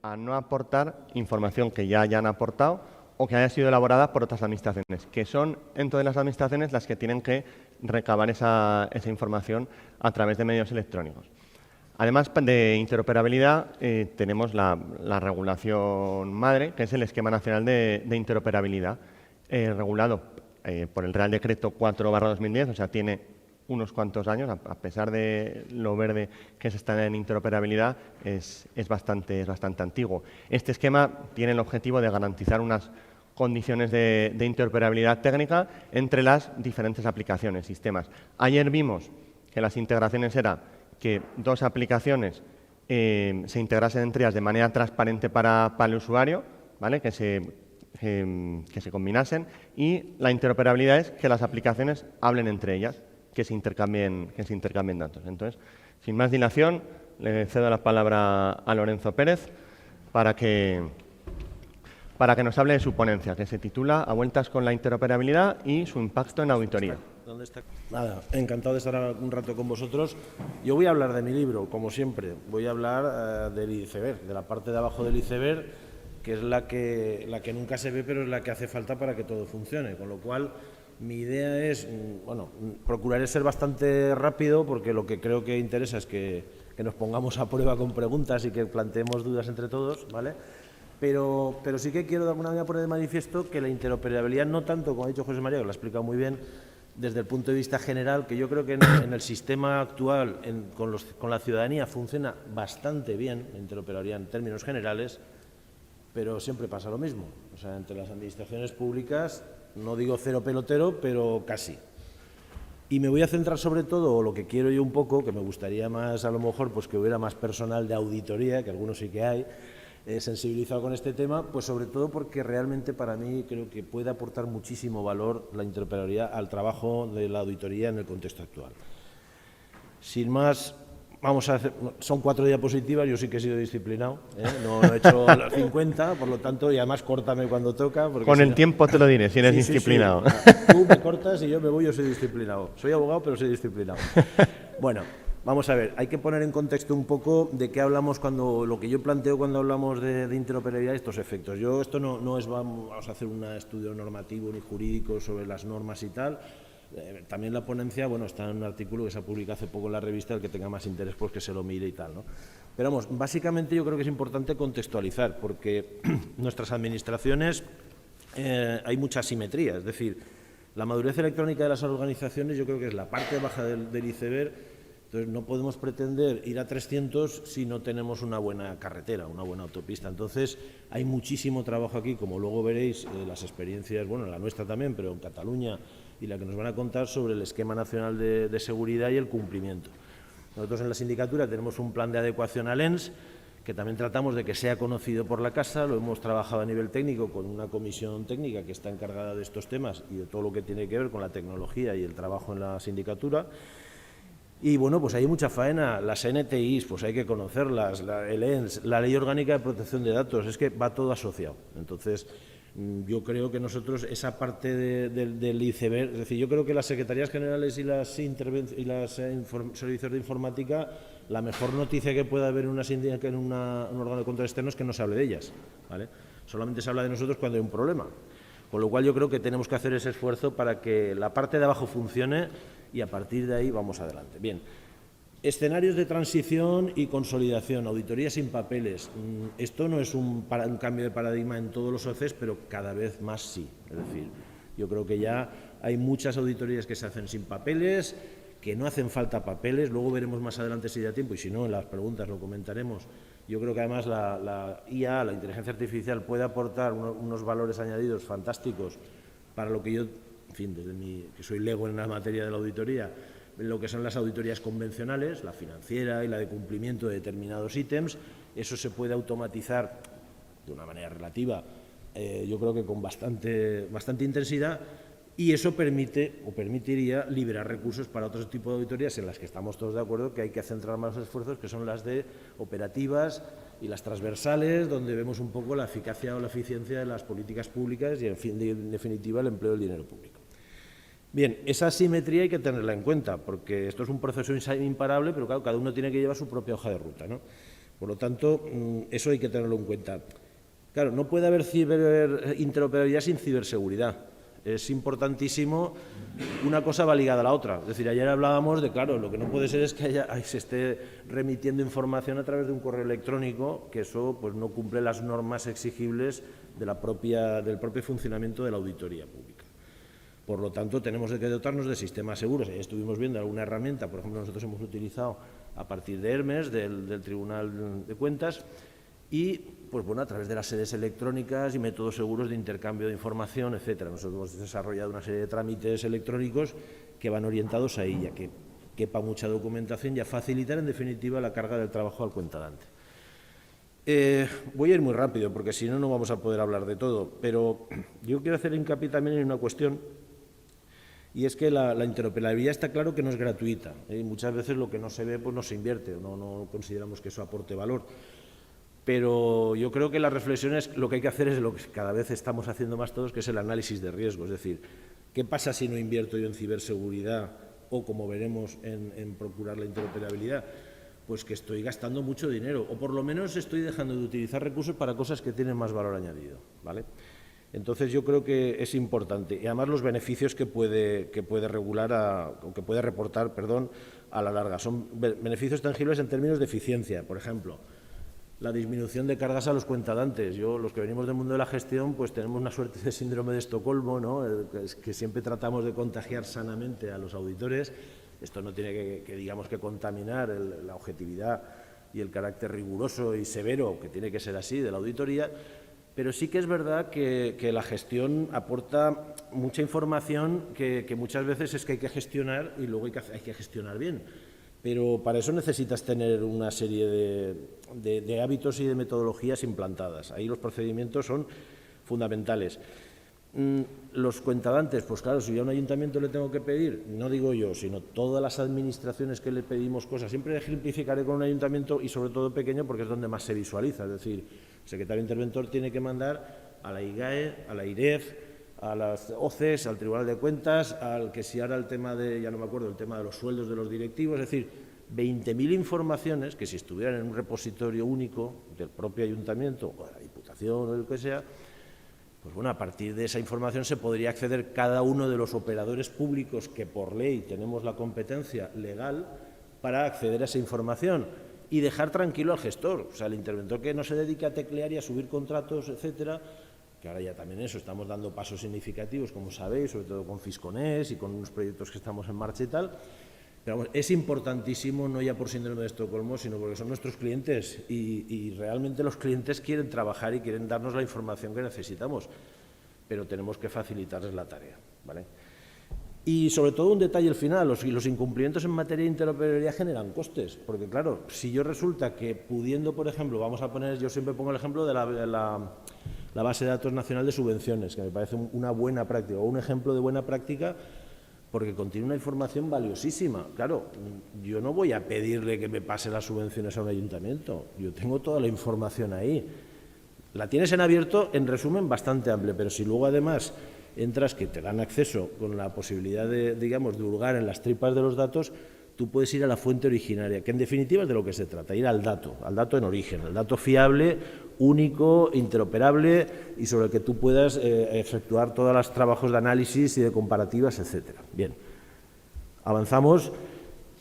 a no aportar información que ya hayan aportado o que haya sido elaborada por otras administraciones, que son entonces las administraciones las que tienen que recabar esa información a través de medios electrónicos. Además de interoperabilidad, tenemos la regulación madre, que es el Esquema Nacional de Interoperabilidad, regulado por el Real Decreto 4/2010, o sea, tiene unos cuantos años, a pesar de lo verde que se está en interoperabilidad, es bastante antiguo. Este esquema tiene el objetivo de garantizar unas condiciones de interoperabilidad técnica entre las diferentes aplicaciones, sistemas. Ayer vimos que las integraciones eran que dos aplicaciones se integrasen entre ellas de manera transparente para el usuario, ¿vale? Que se combinasen, y la interoperabilidad es que las aplicaciones hablen entre ellas, que se intercambien datos. Entonces, sin más dilación, le cedo la palabra a Lorenzo Pérez para que nos hable de su ponencia, que se titula A vueltas con la interoperabilidad y su impacto en auditoría. ¿Dónde está? Nada, encantado de estar un rato con vosotros. Yo voy a hablar de mi libro, como siempre. Voy a hablar del iceberg, de la parte de abajo del iceberg, que es la que nunca se ve, pero es la que hace falta para que todo funcione. Con lo cual, mi idea es, bueno, procuraré ser bastante rápido, porque lo que creo que interesa es que nos pongamos a prueba con preguntas y que planteemos dudas entre todos, ¿vale? Pero sí que quiero de alguna manera poner de manifiesto que la interoperabilidad, no tanto, como ha dicho José María, que lo ha explicado muy bien, desde el punto de vista general, que yo creo que en el sistema actual, con la ciudadanía, funciona bastante bien la interoperabilidad en términos generales, pero siempre pasa lo mismo. O sea, entre las administraciones públicas, no digo cero pelotero, pero casi. Y me voy a centrar sobre todo, o lo que quiero yo un poco, que me gustaría más, a lo mejor, pues que hubiera más personal de auditoría, que algunos sí que hay, sensibilizado con este tema, pues sobre todo porque realmente para mí creo que puede aportar muchísimo valor la interoperabilidad al trabajo de la auditoría en el contexto actual. Sin más, vamos a hacer, son 4 diapositivas, yo sí que he sido disciplinado, no he hecho las 50, por lo tanto, y además córtame cuando toca. Con el tiempo te lo diré, si eres disciplinado. Sí. Tú me cortas y yo me voy, yo soy disciplinado. Soy abogado, pero soy disciplinado. Bueno, vamos a ver, hay que poner en contexto un poco de qué hablamos lo que yo planteo cuando hablamos de interoperabilidad y estos efectos. Esto no es vamos a hacer un estudio normativo ni jurídico sobre las normas y tal. También la ponencia, bueno, está en un artículo que se ha publicado hace poco en la revista, el que tenga más interés, pues que se lo mire y tal, ¿no? Pero vamos, básicamente yo creo que es importante contextualizar, porque nuestras administraciones hay mucha asimetría, es decir, la madurez electrónica de las organizaciones yo creo que es la parte baja del iceberg. Entonces, no podemos pretender ir a 300 si no tenemos una buena carretera, una buena autopista. Entonces, hay muchísimo trabajo aquí, como luego veréis, las experiencias, bueno, la nuestra también, pero en Cataluña, y la que nos van a contar sobre el Esquema Nacional de Seguridad y el cumplimiento. Nosotros en la sindicatura tenemos un plan de adecuación al ENS, que también tratamos de que sea conocido por la Casa, lo hemos trabajado a nivel técnico con una comisión técnica que está encargada de estos temas y de todo lo que tiene que ver con la tecnología y el trabajo en la sindicatura. Y bueno, pues hay mucha faena, las NTIs, pues hay que conocerlas, el ENS, la Ley Orgánica de Protección de Datos, es que va todo asociado. Entonces, yo creo que nosotros esa parte del iceberg, es decir, yo creo que las secretarías generales y los servicios de informática, la mejor noticia que pueda haber en un órgano de control externo es que no se hable de ellas, ¿vale? Solamente se habla de nosotros cuando hay un problema. Con lo cual yo creo que tenemos que hacer ese esfuerzo para que la parte de abajo funcione y a partir de ahí vamos adelante. Bien, escenarios de transición y consolidación, auditoría sin papeles. Esto no es un cambio de paradigma en todos los OCEs, pero cada vez más sí. Es decir, yo creo que ya hay muchas auditorías que se hacen sin papeles, que no hacen falta papeles, luego veremos más adelante si da tiempo y si no en las preguntas lo comentaremos. Yo creo que además la IA, la inteligencia artificial, puede aportar unos valores añadidos fantásticos para lo que yo, en fin, desde que soy lego en la materia de la auditoría, lo que son las auditorías convencionales, la financiera y la de cumplimiento de determinados ítems. Eso se puede automatizar de una manera relativa, yo creo que con bastante intensidad, y eso permite o permitiría liberar recursos para otro tipo de auditorías en las que estamos todos de acuerdo que hay que centrar más los esfuerzos, que son las de operativas y las transversales, donde vemos un poco la eficacia o la eficiencia de las políticas públicas y, en definitiva, el empleo del dinero público. Bien, esa asimetría hay que tenerla en cuenta, porque esto es un proceso imparable, pero claro, cada uno tiene que llevar su propia hoja de ruta, ¿no? Por lo tanto, eso hay que tenerlo en cuenta. Claro, no puede haber interoperabilidad sin ciberseguridad. Es importantísimo, una cosa va ligada a la otra. Es decir, ayer hablábamos de, claro, lo que no puede ser es que se esté remitiendo información a través de un correo electrónico, que eso pues no cumple las normas exigibles del propio funcionamiento de la auditoría pública. Por lo tanto, tenemos que dotarnos de sistemas seguros. Ayer estuvimos viendo alguna herramienta, por ejemplo, nosotros hemos utilizado a partir de Hermes, del Tribunal de Cuentas, y pues bueno, a través de las sedes electrónicas y métodos seguros de intercambio de información, etcétera. Nosotros hemos desarrollado una serie de trámites electrónicos que van orientados a ella, que quepa mucha documentación y a facilitar, en definitiva, la carga del trabajo al cuentadante. Voy a ir muy rápido, porque si no, no vamos a poder hablar de todo, pero yo quiero hacer hincapié también en una cuestión, y es que la interoperabilidad está claro que no es gratuita. Muchas veces lo que no se ve, pues no se invierte, no consideramos que eso aporte valor. Pero yo creo que las reflexiones, lo que hay que hacer es lo que cada vez estamos haciendo más todos, que es el análisis de riesgo. Es decir, ¿qué pasa si no invierto yo en ciberseguridad o, como veremos, en procurar la interoperabilidad? Pues que estoy gastando mucho dinero, o por lo menos estoy dejando de utilizar recursos para cosas que tienen más valor añadido, ¿vale? Entonces yo creo que es importante, y además los beneficios que puede regular o que puede reportar, perdón, a la larga. Son beneficios tangibles en términos de eficiencia, por ejemplo. La disminución de cargas a los cuentadantes. Los que venimos del mundo de la gestión, pues tenemos una suerte de síndrome de Estocolmo, ¿no? Que siempre tratamos de contagiar sanamente a los auditores. Esto no tiene digamos, que contaminar la objetividad y el carácter riguroso y severo, que tiene que ser así, de la auditoría, pero sí que es verdad que la gestión aporta mucha información que muchas veces es que hay que gestionar y luego hay que gestionar bien. Pero para eso necesitas tener una serie de hábitos y de metodologías implantadas. Ahí los procedimientos son fundamentales. Los cuentadantes, pues claro, si yo a un ayuntamiento le tengo que pedir, no digo yo, sino todas las administraciones que le pedimos cosas, siempre ejemplificaré con un ayuntamiento y sobre todo pequeño porque es donde más se visualiza. Es decir, el secretario interventor tiene que mandar a la IGAE, a la IREF, a las OCEs, al Tribunal de Cuentas, al que si ahora el tema de, ya no me acuerdo, el tema de los sueldos de los directivos, es decir, 20.000 informaciones que si estuvieran en un repositorio único del propio ayuntamiento o de la Diputación o del que sea, pues bueno, a partir de esa información se podría acceder cada uno de los operadores públicos que por ley tenemos la competencia legal para acceder a esa información y dejar tranquilo al gestor, o sea, el interventor que no se dedique a teclear y a subir contratos, etcétera, que ahora ya también eso, estamos dando pasos significativos, como sabéis, sobre todo con Fisconés y con unos proyectos que estamos en marcha y tal. Pero vamos, es importantísimo, no ya por síndrome de Estocolmo, sino porque son nuestros clientes y realmente los clientes quieren trabajar y quieren darnos la información que necesitamos, pero tenemos que facilitarles la tarea, ¿vale? Y sobre todo un detalle al final, los incumplimientos en materia de interoperabilidad generan costes, porque claro, si yo resulta que pudiendo, por ejemplo, vamos a poner, yo siempre pongo el ejemplo de la base de datos nacional de subvenciones, que me parece una buena práctica, o un ejemplo de buena práctica, porque contiene una información valiosísima. Claro, yo no voy a pedirle que me pase las subvenciones a un ayuntamiento, yo tengo toda la información ahí. La tienes en abierto, en resumen, bastante amplio, pero si luego además entras que te dan acceso con la posibilidad de, digamos, de hurgar en las tripas de los datos, tú puedes ir a la fuente originaria, que en definitiva es de lo que se trata, ir al dato en origen, el dato fiable, único, interoperable y sobre el que tú puedas efectuar todos los trabajos de análisis y de comparativas, etcétera. Bien, avanzamos.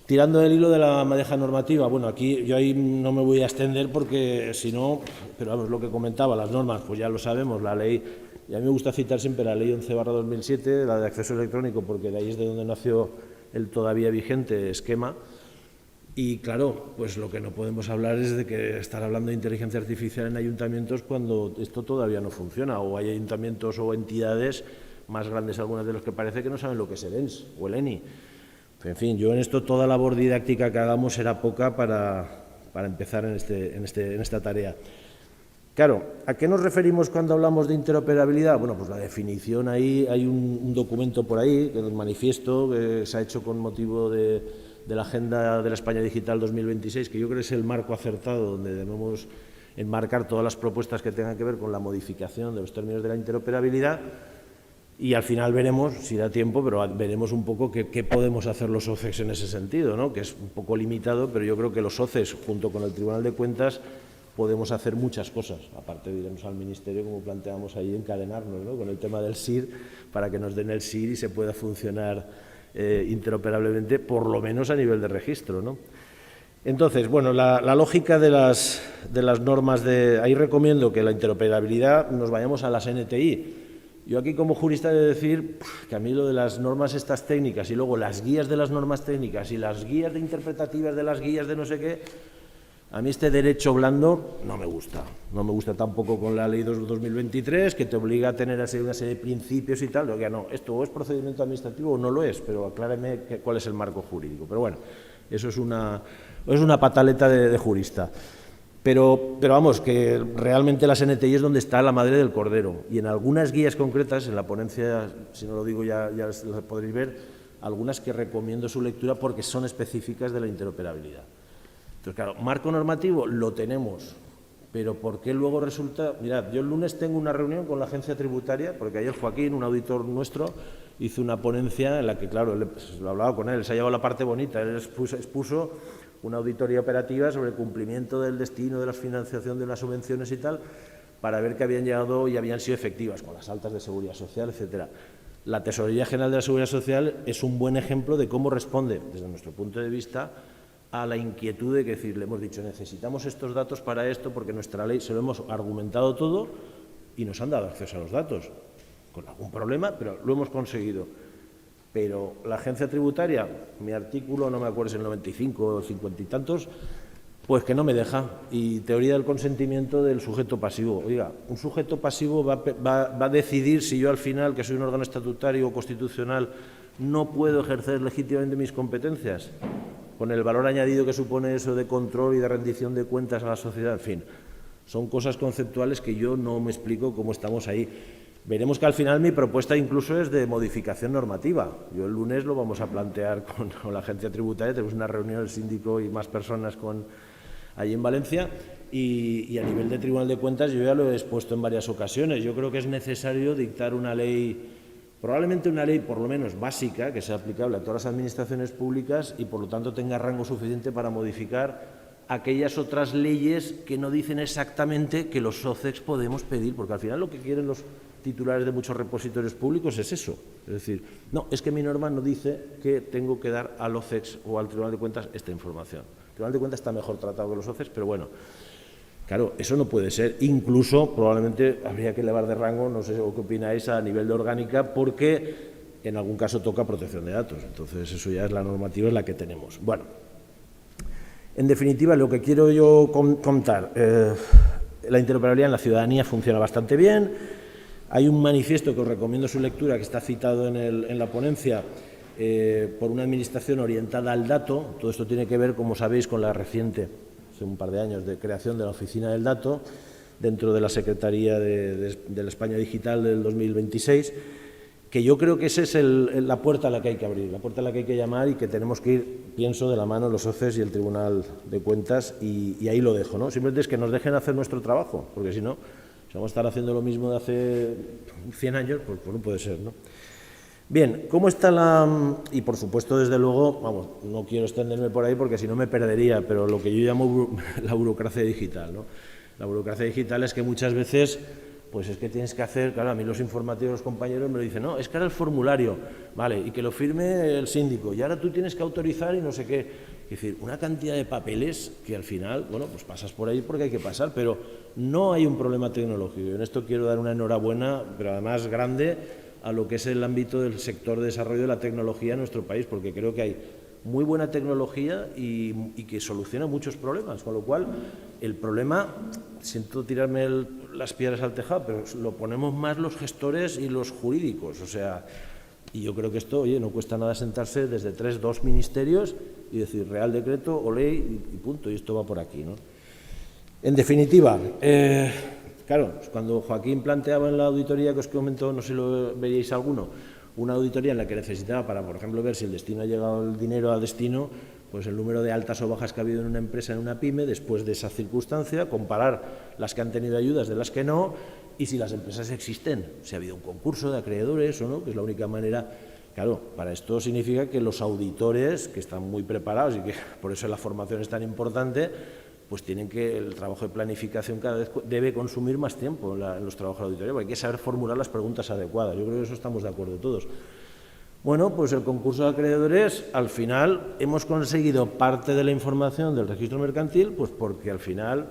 Tirando del hilo de la madeja normativa, bueno, aquí yo ahí no me voy a extender porque si no, pero vamos, lo que comentaba, las normas, pues ya lo sabemos, la ley, y a mí me gusta citar siempre la ley 11/2007, la de acceso electrónico, porque de ahí es de donde nació el todavía vigente esquema. Y claro, pues lo que no podemos hablar es de que estar hablando de inteligencia artificial en ayuntamientos cuando esto todavía no funciona, o hay ayuntamientos o entidades más grandes, algunas de los que parece que no saben lo que es el ENS o el ENI. En fin, yo en esto toda labor didáctica que hagamos será poca para empezar en esta tarea. Claro, ¿a qué nos referimos cuando hablamos de interoperabilidad? Bueno, pues la definición ahí, hay un documento por ahí, que es un manifiesto que se ha hecho con motivo de la Agenda de la España Digital 2026, que yo creo que es el marco acertado donde debemos enmarcar todas las propuestas que tengan que ver con la modificación de los términos de la interoperabilidad. Y al final veremos, si da tiempo, pero veremos un poco qué podemos hacer los OCEs en ese sentido, ¿no? Que es un poco limitado, pero yo creo que los OCEs, junto con el Tribunal de Cuentas, podemos hacer muchas cosas. Aparte, diremos al Ministerio, como planteamos ahí, encadenarnos, ¿no? Con el tema del SIR, para que nos den el SIR y se pueda funcionar interoperablemente, por lo menos a nivel de registro, ¿no? Entonces, bueno, la lógica de las normas ahí recomiendo que la interoperabilidad nos vayamos a las NTI. Yo aquí como jurista he de decir que a mí lo de las normas estas técnicas y luego las guías de las normas técnicas y las guías de interpretativas de las guías de no sé qué, a mí este derecho blando no me gusta. No me gusta tampoco con la ley 2023, que te obliga a tener así una serie de principios y tal. Oiga, no, esto o es procedimiento administrativo o no lo es, pero acláreme cuál es el marco jurídico. Pero bueno, eso es una pataleta de jurista. Pero vamos, que realmente las NTI es donde está la madre del cordero. Y en algunas guías concretas, en la ponencia, si no lo digo ya las podréis ver, algunas que recomiendo su lectura porque son específicas de la interoperabilidad. Entonces, claro, marco normativo lo tenemos, pero ¿por qué luego resulta...? Mirad, yo el lunes tengo una reunión con la agencia tributaria, porque ayer Joaquín, un auditor nuestro, hizo una ponencia en la que, claro, lo hablaba con él, se ha llevado la parte bonita, él expuso una auditoría operativa sobre el cumplimiento del destino de la financiación de las subvenciones y tal, para ver que habían llegado y habían sido efectivas, con las altas de seguridad social, etcétera. La Tesorería General de la Seguridad Social es un buen ejemplo de cómo responde, desde nuestro punto de vista, a la inquietud de que decir, le hemos dicho, necesitamos estos datos para esto, porque nuestra ley se lo hemos argumentado todo y nos han dado acceso a los datos, con algún problema, pero lo hemos conseguido. Pero la agencia tributaria, mi artículo, no me acuerdo si es el 95 o 50 y tantos, pues que no me deja. Y teoría del consentimiento del sujeto pasivo. Oiga, un sujeto pasivo va a decidir si yo al final, que soy un órgano estatutario o constitucional, no puedo ejercer legítimamente mis competencias, con el valor añadido que supone eso de control y de rendición de cuentas a la sociedad. En fin, son cosas conceptuales que yo no me explico cómo estamos ahí. Veremos que al final mi propuesta incluso es de modificación normativa. Yo el lunes lo vamos a plantear con la agencia tributaria, tenemos una reunión, el síndico y más personas allí en Valencia, y a nivel de Tribunal de Cuentas yo ya lo he expuesto en varias ocasiones. Yo creo que es necesario dictar una ley, probablemente una ley por lo menos básica, que sea aplicable a todas las administraciones públicas y por lo tanto tenga rango suficiente para modificar aquellas otras leyes que no dicen exactamente que los OCEs podemos pedir, porque al final lo que quieren los titulares de muchos repositorios públicos es eso. Es decir, no, es que mi norma no dice que tengo que dar al OCEs o al Tribunal de Cuentas esta información. El Tribunal de Cuentas está mejor tratado que los OCEs, pero bueno, claro, eso no puede ser. Incluso, probablemente, habría que elevar de rango, no sé qué opináis, a nivel de orgánica, porque en algún caso toca protección de datos. Entonces, eso ya es la normativa en la que tenemos. Bueno, en definitiva, lo que quiero yo contar, la interoperabilidad en la ciudadanía funciona bastante bien. Hay un manifiesto que os recomiendo su lectura, que está citado en la ponencia, por una administración orientada al dato. Todo esto tiene que ver, como sabéis, con la reciente, hace un par de años, de creación de la Oficina del Dato, dentro de la Secretaría de la España Digital del 2026, que yo creo que esa es la puerta a la que hay que abrir, la puerta a la que hay que llamar y que tenemos que ir, pienso, de la mano los OCEs y el Tribunal de Cuentas, y ahí lo dejo, ¿no? Simplemente es que nos dejen hacer nuestro trabajo, porque si no, si vamos a estar haciendo lo mismo de hace 100 años, pues no puede ser, ¿no? Bien, ¿cómo está y por supuesto, desde luego, vamos, no quiero extenderme por ahí porque si no me perdería, pero lo que yo llamo la burocracia digital, ¿no? La burocracia digital es que muchas veces, pues es que tienes que hacer, claro, a mí los informativos, los compañeros me lo dicen, no, es que ahora el formulario, vale, y que lo firme el síndico, y ahora tú tienes que autorizar y no sé qué. Es decir, una cantidad de papeles que al final, bueno, pues pasas por ahí porque hay que pasar, pero no hay un problema tecnológico. En esto quiero dar una enhorabuena, pero además grande, a lo que es el ámbito del sector de desarrollo de la tecnología en nuestro país, porque creo que hay muy buena tecnología y que soluciona muchos problemas, con lo cual el problema, siento tirarme las piedras al tejado, pero lo ponemos más los gestores y los jurídicos, o sea, y yo creo que esto, oye, no cuesta nada sentarse desde 2 ministerios y decir Real Decreto o ley y punto, y esto va por aquí, ¿no? En definitiva, claro, cuando Joaquín planteaba en la auditoría que os comentó, no sé si lo veríais alguno, una auditoría en la que necesitaba para, por ejemplo, ver si el destino ha llegado el dinero al destino, pues el número de altas o bajas que ha habido en una empresa, en una pyme, después de esa circunstancia, comparar las que han tenido ayudas de las que no, y si las empresas existen, si ha habido un concurso de acreedores o no, que es la única manera. Claro, para esto significa que los auditores, que están muy preparados y que por eso la formación es tan importante, pues tienen que, el trabajo de planificación cada vez debe consumir más tiempo en los trabajos de auditoría, porque hay que saber formular las preguntas adecuadas. Yo creo que eso estamos de acuerdo todos. Bueno, pues el concurso de acreedores, al final hemos conseguido parte de la información del registro mercantil, pues porque al final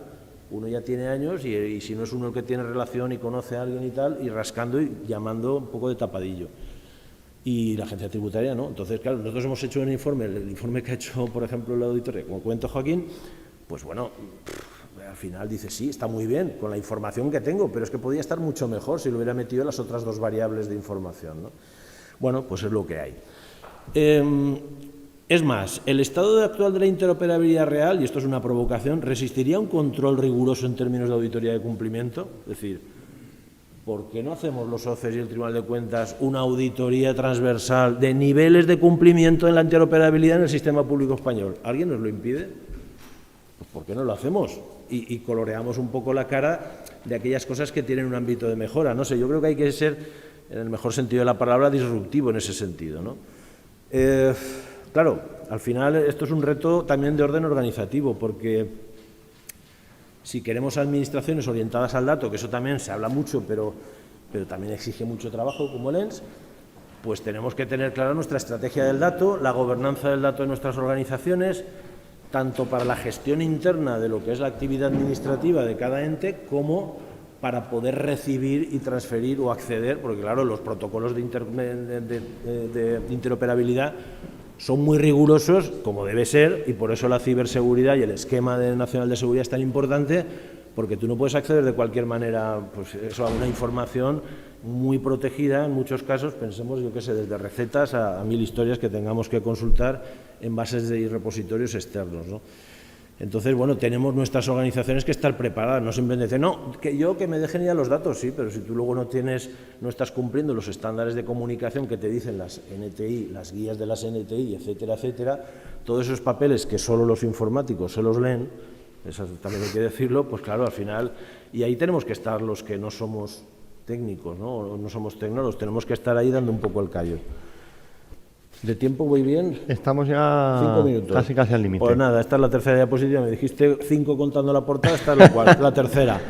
uno ya tiene años y si no es uno el que tiene relación y conoce a alguien y tal, y rascando y llamando un poco de tapadillo. Y la agencia tributaria no. Entonces, claro, nosotros hemos hecho un informe, el informe que ha hecho, por ejemplo, la auditoría, como cuento Joaquín, pues bueno, al final dice, sí, está muy bien con la información que tengo, pero es que podría estar mucho mejor si lo hubiera metido en las otras dos variables de información, ¿no? Bueno, pues es lo que hay. Es más, el estado actual de la interoperabilidad real, y esto es una provocación, ¿resistiría un control riguroso en términos de auditoría de cumplimiento? Es decir, ¿por qué no hacemos los OCEs y el Tribunal de Cuentas una auditoría transversal de niveles de cumplimiento en la interoperabilidad en el sistema público español? ¿Alguien nos lo impide? Pues ¿por qué no lo hacemos? Y coloreamos un poco la cara de aquellas cosas que tienen un ámbito de mejora. No sé, yo creo que hay que ser, en el mejor sentido de la palabra, disruptivo en ese sentido, ¿no? Claro, al final esto es un reto también de orden organizativo, porque si queremos administraciones orientadas al dato, que eso también se habla mucho, pero también exige mucho trabajo, como el ENS, pues tenemos que tener clara nuestra estrategia del dato, la gobernanza del dato de nuestras organizaciones, tanto para la gestión interna de lo que es la actividad administrativa de cada ente, como para poder recibir y transferir o acceder, porque claro, los protocolos de interoperabilidad son muy rigurosos, como debe ser, y por eso la ciberseguridad y el esquema nacional de seguridad es tan importante, porque tú no puedes acceder de cualquier manera, pues eso, a una información muy protegida en muchos casos. Pensemos, yo qué sé, desde recetas a 1000 historias que tengamos que consultar en bases de repositorios externos, ¿no? Entonces, bueno, tenemos nuestras organizaciones que estar preparadas, no simplemente decir, no, que me dejen ya los datos, sí, pero si tú luego no estás cumpliendo los estándares de comunicación que te dicen las NTI, las guías de las NTI, etcétera, etcétera, todos esos papeles que solo los informáticos se los leen, eso también hay que decirlo, pues claro, al final, y ahí tenemos que estar los que no somos técnicos, ¿no? No somos tecnólogos, tenemos que estar ahí dando un poco el callo. ¿De tiempo voy bien? Estamos ya 5 minutos. Casi al límite. Pues nada, esta es la tercera diapositiva. Me dijiste 5 contando la portada, esta es la tercera,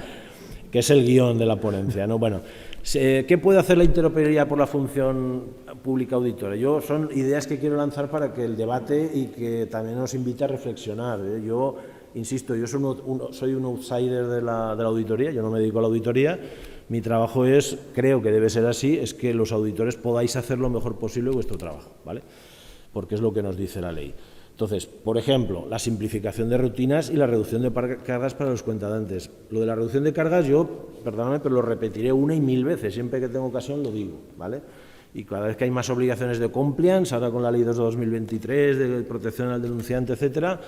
que es el guión de la ponencia, ¿no? Bueno, ¿qué puede hacer la interoperabilidad por la función pública auditora? Son ideas que quiero lanzar para que el debate y que también nos invite a reflexionar, ¿eh? Yo, insisto, yo soy un outsider de la auditoría, yo no me dedico a la auditoría. Mi trabajo es, creo que debe ser así, es que los auditores podáis hacer lo mejor posible vuestro trabajo, ¿vale? Porque es lo que nos dice la ley. Entonces, por ejemplo, la simplificación de rutinas y la reducción de cargas para los cuentadantes. Lo de la reducción de cargas, yo, perdóname, pero lo repetiré 1 y 1000 veces, siempre que tengo ocasión lo digo, ¿vale? Y cada vez que hay más obligaciones de compliance, ahora con la ley 2 de 2023, de protección al denunciante, etcétera,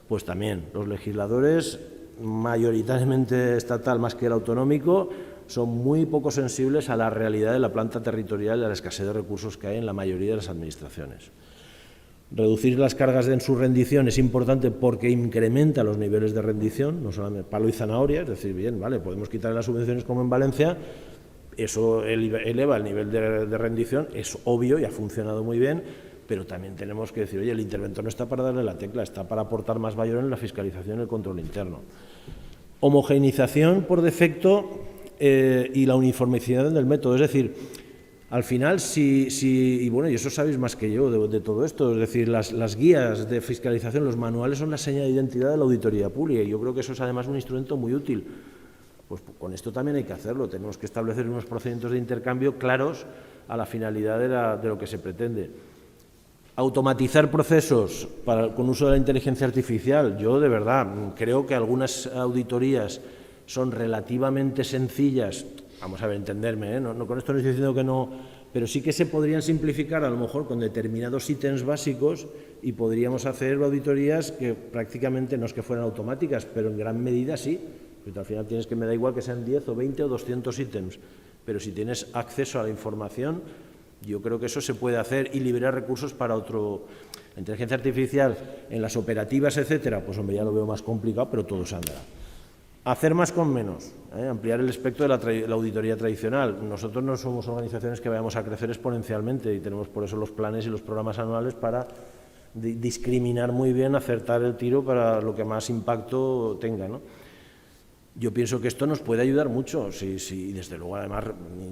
pues también los legisladores, mayoritariamente estatal más que el autonómico, son muy poco sensibles a la realidad de la planta territorial y a la escasez de recursos que hay en la mayoría de las administraciones. Reducir las cargas en su rendición es importante porque incrementa los niveles de rendición, no solamente palo y zanahoria, es decir, bien, vale, podemos quitar las subvenciones como en Valencia, eso eleva el nivel de rendición, es obvio y ha funcionado muy bien, pero también tenemos que decir, oye, el interventor no está para darle la tecla, está para aportar más valor en la fiscalización y el control interno. Homogeneización por defecto y la uniformidad del método, es decir, al final, y bueno, y eso sabéis más que yo de todo esto, es decir, las guías de fiscalización, los manuales son la seña de identidad de la auditoría pública y yo creo que eso es además un instrumento muy útil. Pues con esto también hay que hacerlo, tenemos que establecer unos procedimientos de intercambio claros a la finalidad de lo que se pretende. Automatizar procesos con uso de la inteligencia artificial, yo de verdad creo que algunas auditorías son relativamente sencillas. Vamos a ver, entenderme, ¿eh? No, con esto no estoy diciendo que no, pero sí que se podrían simplificar a lo mejor con determinados ítems básicos y podríamos hacer auditorías que prácticamente no es que fueran automáticas, pero en gran medida sí, porque al final tienes que, me da igual que sean 10 o 20 o 200 ítems, pero si tienes acceso a la información, yo creo que eso se puede hacer y liberar recursos para otro. La inteligencia artificial en las operativas, etcétera, pues hombre, ya lo veo más complicado, pero todo se andará. Hacer más con menos, ampliar el espectro de la auditoría tradicional. Nosotros no somos organizaciones que vayamos a crecer exponencialmente y tenemos por eso los planes y los programas anuales para discriminar muy bien, acertar el tiro para lo que más impacto tenga, ¿no? Yo pienso que esto nos puede ayudar mucho, sí, desde luego, además,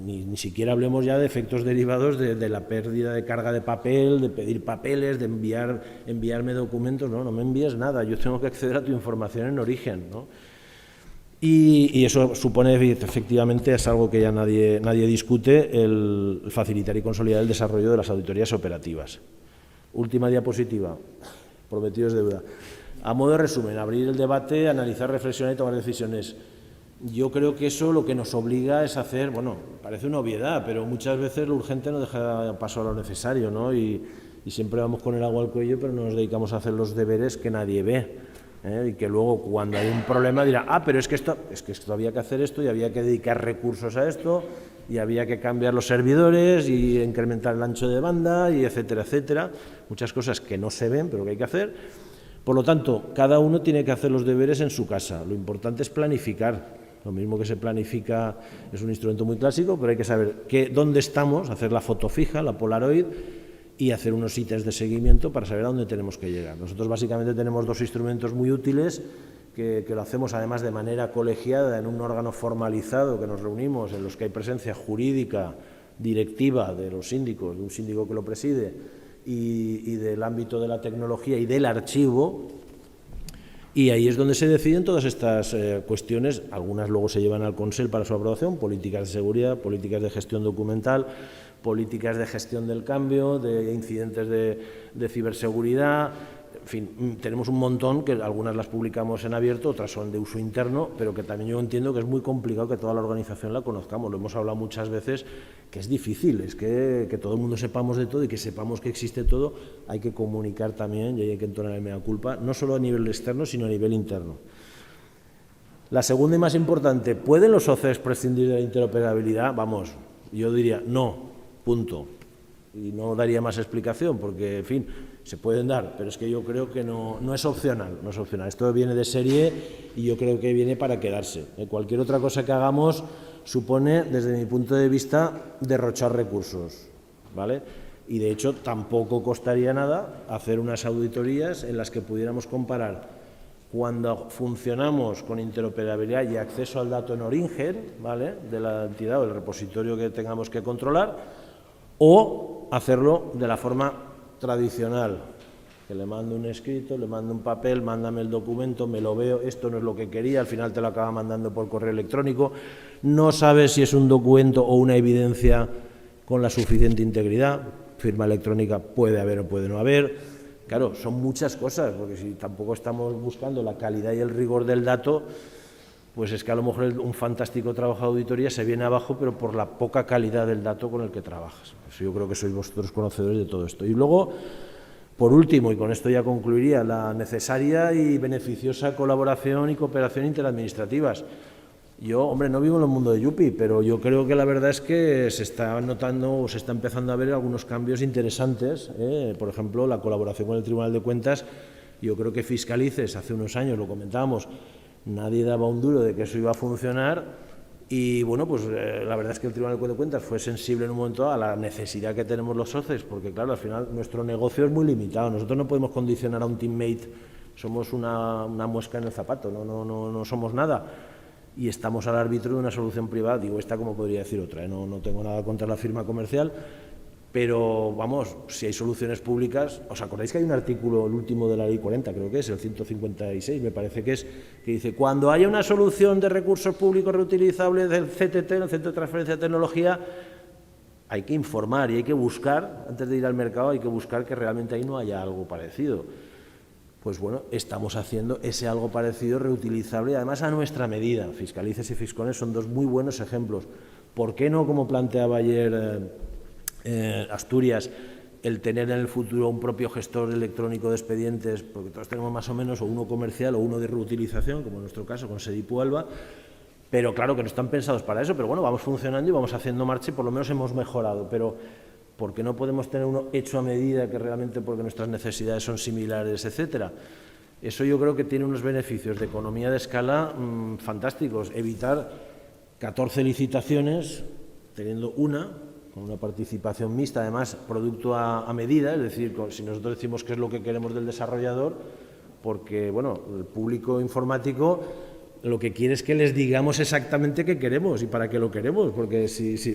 ni siquiera hablemos ya de efectos derivados de la pérdida de carga de papel, de pedir papeles, de enviarme documentos. No me envíes nada, yo tengo que acceder a tu información en origen, ¿no? Y eso supone, efectivamente, es algo que ya nadie discute, el facilitar y consolidar el desarrollo de las auditorías operativas. Última diapositiva, prometido es deuda. A modo de resumen, abrir el debate, analizar, reflexionar y tomar decisiones. Yo creo que eso lo que nos obliga es hacer, bueno, parece una obviedad, pero muchas veces lo urgente no deja paso a lo necesario, ¿no? Y siempre vamos con el agua al cuello, pero no nos dedicamos a hacer los deberes que nadie ve. Y que luego, cuando hay un problema, dirá, pero es que esto había que hacer esto y había que dedicar recursos a esto y había que cambiar los servidores y incrementar el ancho de banda y etcétera, etcétera. Muchas cosas que no se ven, pero que hay que hacer. Por lo tanto, cada uno tiene que hacer los deberes en su casa. Lo importante es planificar. Lo mismo que se planifica es un instrumento muy clásico, pero hay que saber dónde estamos, hacer la foto fija, la Polaroid, y hacer unos ítems de seguimiento para saber a dónde tenemos que llegar. Nosotros básicamente tenemos dos instrumentos muy útiles que lo hacemos además de manera colegiada en un órgano formalizado que nos reunimos, en los que hay presencia jurídica, directiva de los síndicos, de un síndico que lo preside, y del ámbito de la tecnología y del archivo, y ahí es donde se deciden todas estas cuestiones. Algunas luego se llevan al Consell para su aprobación: políticas de seguridad, políticas de gestión documental, políticas de gestión del cambio, de incidentes de ciberseguridad. En fin, tenemos un montón, que algunas las publicamos en abierto, otras son de uso interno, pero que también yo entiendo que es muy complicado que toda la organización la conozcamos. Lo hemos hablado muchas veces, que es difícil, es que todo el mundo sepamos de todo y que sepamos que existe todo. Hay que comunicar también y hay que entonar el mea culpa, no solo a nivel externo, sino a nivel interno. La segunda y más importante, ¿pueden los OCEs prescindir de la interoperabilidad? Vamos, yo diría no, punto. Y no daría más explicación porque, en fin, se pueden dar, pero es que yo creo que no es opcional, no es opcional. Esto viene de serie y yo creo que viene para quedarse. Cualquier otra cosa que hagamos supone, desde mi punto de vista, derrochar recursos, ¿vale? Y de hecho tampoco costaría nada hacer unas auditorías en las que pudiéramos comparar cuando funcionamos con interoperabilidad y acceso al dato en origen, ¿vale?, de la entidad o del repositorio que tengamos que controlar, o hacerlo de la forma tradicional, que le mando un escrito, le mando un papel, mándame el documento, me lo veo, esto no es lo que quería, al final te lo acaba mandando por correo electrónico, no sabes si es un documento o una evidencia con la suficiente integridad, firma electrónica puede haber o puede no haber. Claro, son muchas cosas, porque si tampoco estamos buscando la calidad y el rigor del dato, pues es que a lo mejor un fantástico trabajo de auditoría se viene abajo, pero por la poca calidad del dato con el que trabajas. Eso yo creo que sois vosotros conocedores de todo esto. Y luego, por último, y con esto ya concluiría, la necesaria y beneficiosa colaboración y cooperación interadministrativas. Yo, hombre, no vivo en el mundo de Yupi, pero yo creo que la verdad es que se está notando o se está empezando a ver algunos cambios interesantes. Por ejemplo, la colaboración con el Tribunal de Cuentas. Yo creo que Fiscalices, hace unos años lo comentábamos, nadie daba un duro de que eso iba a funcionar y, bueno, pues la verdad es que el Tribunal de Cuentas fue sensible en un momento a la necesidad que tenemos los socios, porque, claro, al final nuestro negocio es muy limitado. Nosotros no podemos condicionar a un teammate, somos una muesca en el zapato, no somos nada. Y estamos al árbitro de una solución privada, digo esta como podría decir otra, no tengo nada contra la firma comercial, pero vamos, si hay soluciones públicas, ¿os acordáis que hay un artículo, el último de la Ley 40, creo que es, el 156, me parece que es, que dice, cuando haya una solución de recursos públicos reutilizables del CTT, el Centro de Transferencia de Tecnología, hay que informar y hay que buscar, antes de ir al mercado, hay que buscar que realmente ahí no haya algo parecido. Pues bueno, estamos haciendo ese algo parecido reutilizable y además a nuestra medida. Fiscalices y Fiscones son dos muy buenos ejemplos. ¿Por qué no, como planteaba ayer Asturias, el tener en el futuro un propio gestor electrónico de expedientes, porque todos tenemos más o menos o uno comercial o uno de reutilización, como en nuestro caso con Sedipu Alba, pero claro que no están pensados para eso, pero bueno, vamos funcionando y vamos haciendo marcha y por lo menos hemos mejorado, pero ¿por qué no podemos tener uno hecho a medida que realmente porque nuestras necesidades son similares, etcétera? Eso yo creo que tiene unos beneficios de economía de escala fantásticos. Evitar 14 licitaciones, teniendo una, con una participación mixta, además producto a medida, es decir, si nosotros decimos qué es lo que queremos del desarrollador, porque bueno, el público informático lo que quiere es que les digamos exactamente qué queremos y para qué lo queremos, porque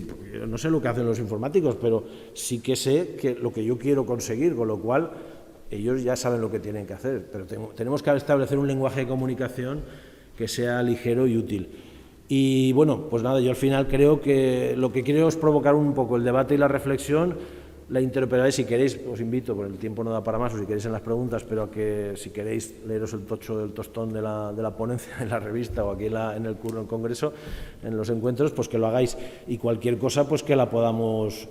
porque yo no sé lo que hacen los informáticos, pero sí que sé lo que yo quiero conseguir, con lo cual ellos ya saben lo que tienen que hacer, pero tenemos que establecer un lenguaje de comunicación que sea ligero y útil. Y bueno, pues nada, yo al final creo que lo que quiero es provocar un poco el debate y la reflexión, la interoperabilidad. Si queréis, os invito, porque el tiempo no da para más, o si queréis en las preguntas, pero a que si queréis leeros el tocho del tostón de la ponencia en la revista o aquí en el congreso, en los encuentros, pues que lo hagáis, y cualquier cosa pues que la podamos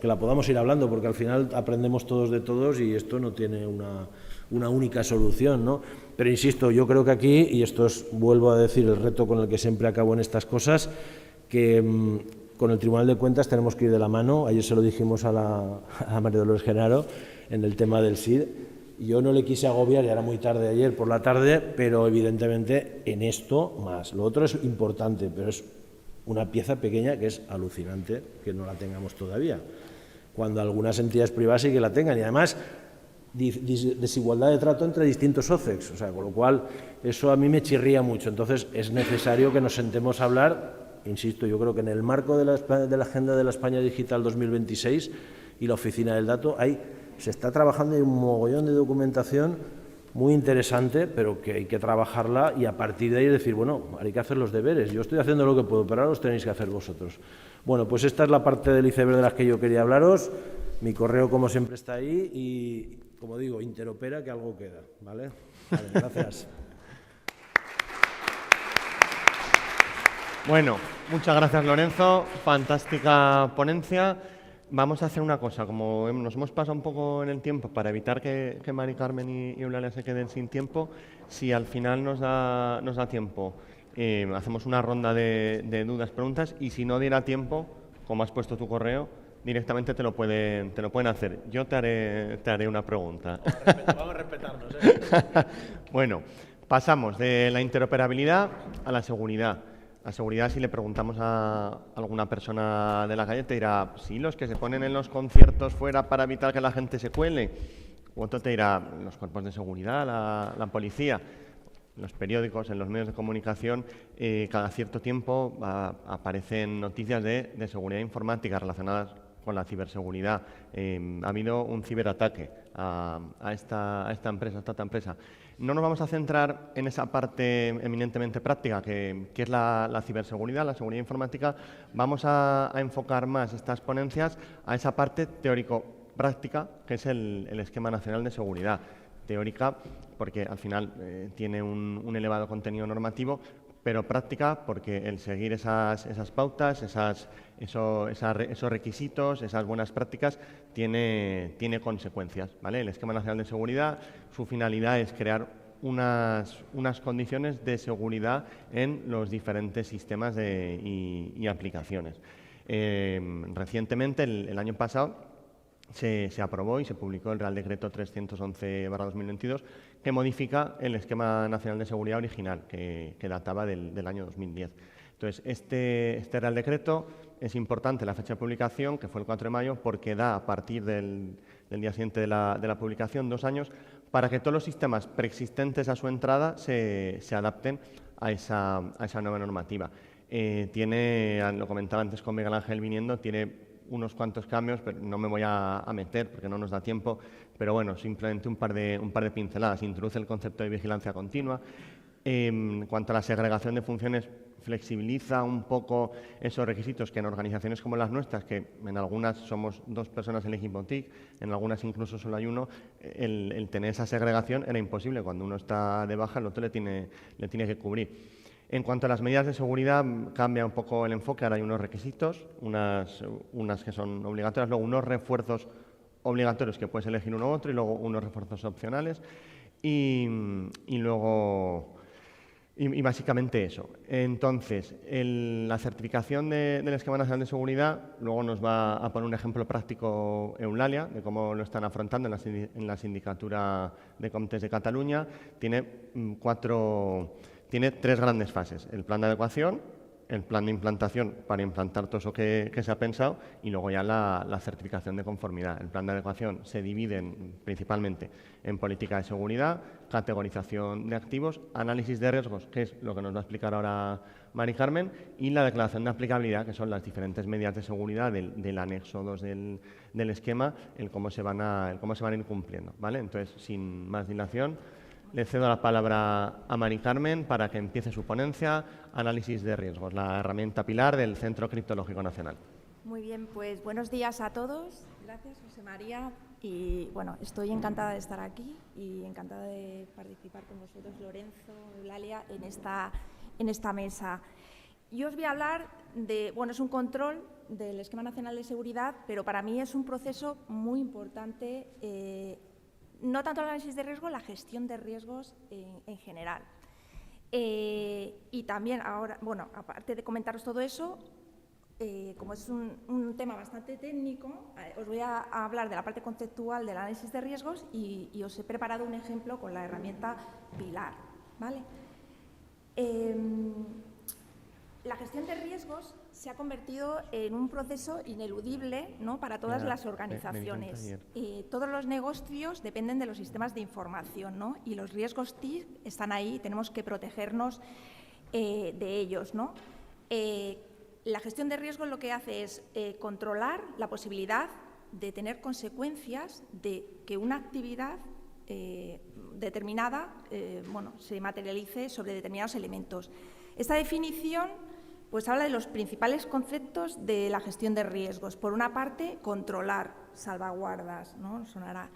ir hablando, porque al final aprendemos todos de todos y esto no tiene una única solución, ¿no? Pero insisto, yo creo que aquí, y esto es, vuelvo a decir, el reto con el que siempre acabo en estas cosas, que con el Tribunal de Cuentas tenemos que ir de la mano. Ayer se lo dijimos a María Dolores Genaro en el tema del SID. Yo no le quise agobiar, ya era muy tarde ayer por la tarde, pero evidentemente en esto más. Lo otro es importante, pero es una pieza pequeña que es alucinante que no la tengamos todavía, cuando algunas entidades privadas sí que la tengan, y además desigualdad de trato entre distintos OCEX, o sea, con lo cual eso a mí me chirría mucho. Entonces es necesario que nos sentemos a hablar. Insisto, yo creo que en el marco de la Agenda de la España Digital 2026 y la Oficina del Dato se está trabajando en un mogollón de documentación muy interesante, pero que hay que trabajarla y a partir de ahí decir, bueno, hay que hacer los deberes. Yo estoy haciendo lo que puedo, pero ahora los tenéis que hacer vosotros. Bueno, pues esta es la parte del iceberg de las que yo quería hablaros. Mi correo, como siempre, está ahí y, como digo, interopera, que algo queda, ¿vale? Vale, gracias. Bueno, muchas gracias, Lorenzo. Fantástica ponencia. Vamos a hacer una cosa, como nos hemos pasado un poco en el tiempo para evitar que Mari Carmen y Eulalia se queden sin tiempo, si al final nos da tiempo, hacemos una ronda de dudas, preguntas, y si no diera tiempo, como has puesto tu correo, directamente te lo pueden hacer. Yo te haré una pregunta. Vamos a respetarnos, Bueno, pasamos de la interoperabilidad a la seguridad. La seguridad, si le preguntamos a alguna persona de la calle, te dirá, sí, los que se ponen en los conciertos fuera para evitar que la gente se cuele. U otro te dirá, los cuerpos de seguridad, la policía. En los periódicos, en los medios de comunicación, cada cierto tiempo aparecen noticias de seguridad informática relacionadas con la ciberseguridad. Ha habido un ciberataque a esta empresa, No nos vamos a centrar en esa parte eminentemente práctica, que es la ciberseguridad, la seguridad informática. Vamos a enfocar más estas ponencias a esa parte teórico-práctica, que es el Esquema Nacional de Seguridad. Teórica, porque al final tiene un elevado contenido normativo, pero práctica porque el seguir esas pautas, esos requisitos, esas buenas prácticas, tiene consecuencias, ¿vale? El Esquema Nacional de Seguridad, su finalidad es crear unas condiciones de seguridad en los diferentes sistemas y aplicaciones. Recientemente, el año pasado, se aprobó y se publicó el Real Decreto 311/2022, que modifica el Esquema Nacional de Seguridad original, que databa del año 2010. Entonces, este Real Decreto es importante, la fecha de publicación, que fue el 4 de mayo, porque da, a partir del día siguiente de la publicación, 2 años, para que todos los sistemas preexistentes a su entrada se adapten a esa nueva normativa. Lo comentaba antes con Miguel Ángel viniendo, tiene unos cuantos cambios, pero no me voy a meter porque no nos da tiempo, pero bueno, simplemente un par de pinceladas. Introduce el concepto de vigilancia continua. En cuanto a la segregación de funciones, flexibiliza un poco esos requisitos que en organizaciones como las nuestras, que en algunas somos 2 personas en el equipo TIC, en algunas incluso solo hay uno, el tener esa segregación era imposible. Cuando uno está de baja, el otro le tiene que cubrir. En cuanto a las medidas de seguridad, cambia un poco el enfoque. Ahora hay unos requisitos, unas que son obligatorias, luego unos refuerzos obligatorios que puedes elegir uno u otro, y luego unos refuerzos opcionales. Y luego Y básicamente eso. Entonces, la certificación del Esquema Nacional de Seguridad, luego nos va a poner un ejemplo práctico Eulalia, de cómo lo están afrontando en la Sindicatura de Comptes de Cataluña. Tiene tres grandes fases: el plan de adecuación, el plan de implantación para implantar todo eso que se ha pensado, y luego ya la certificación de conformidad. El plan de adecuación se divide principalmente en política de seguridad, categorización de activos, análisis de riesgos, que es lo que nos va a explicar ahora Mari Carmen, y la declaración de aplicabilidad, que son las diferentes medidas de seguridad del anexo 2 del esquema, el cómo se van a ir cumpliendo, ¿vale? Entonces, sin más dilación, le cedo la palabra a Mari Carmen para que empiece su ponencia, análisis de riesgos, la herramienta pilar del Centro Criptológico Nacional. Muy bien, pues buenos días a todos. Gracias, José María. Y bueno, estoy encantada de estar aquí y encantada de participar con vosotros, Lorenzo, Eulalia, en esta mesa. Yo os voy a hablar de, bueno, es un control del Esquema Nacional de Seguridad, pero para mí es un proceso muy importante. No tanto el análisis de riesgo, la gestión de riesgos en general. Y también ahora, bueno, aparte de comentaros todo eso, como es un tema bastante técnico, os voy a hablar de la parte conceptual del análisis de riesgos y os he preparado un ejemplo con la herramienta Pilar, ¿vale? La gestión de riesgos se ha convertido en un proceso ineludible, ¿no?, para todas las organizaciones. Todos los negocios dependen de los sistemas de información, ¿no?, y los riesgos TIC están ahí, tenemos que protegernos de ellos, ¿no? La gestión de riesgos lo que hace es controlar la posibilidad de tener consecuencias de que una actividad determinada se materialice sobre determinados elementos. Esta definición pues habla de los principales conceptos de la gestión de riesgos. Por una parte, controlar, salvaguardas, ¿no? Sonará.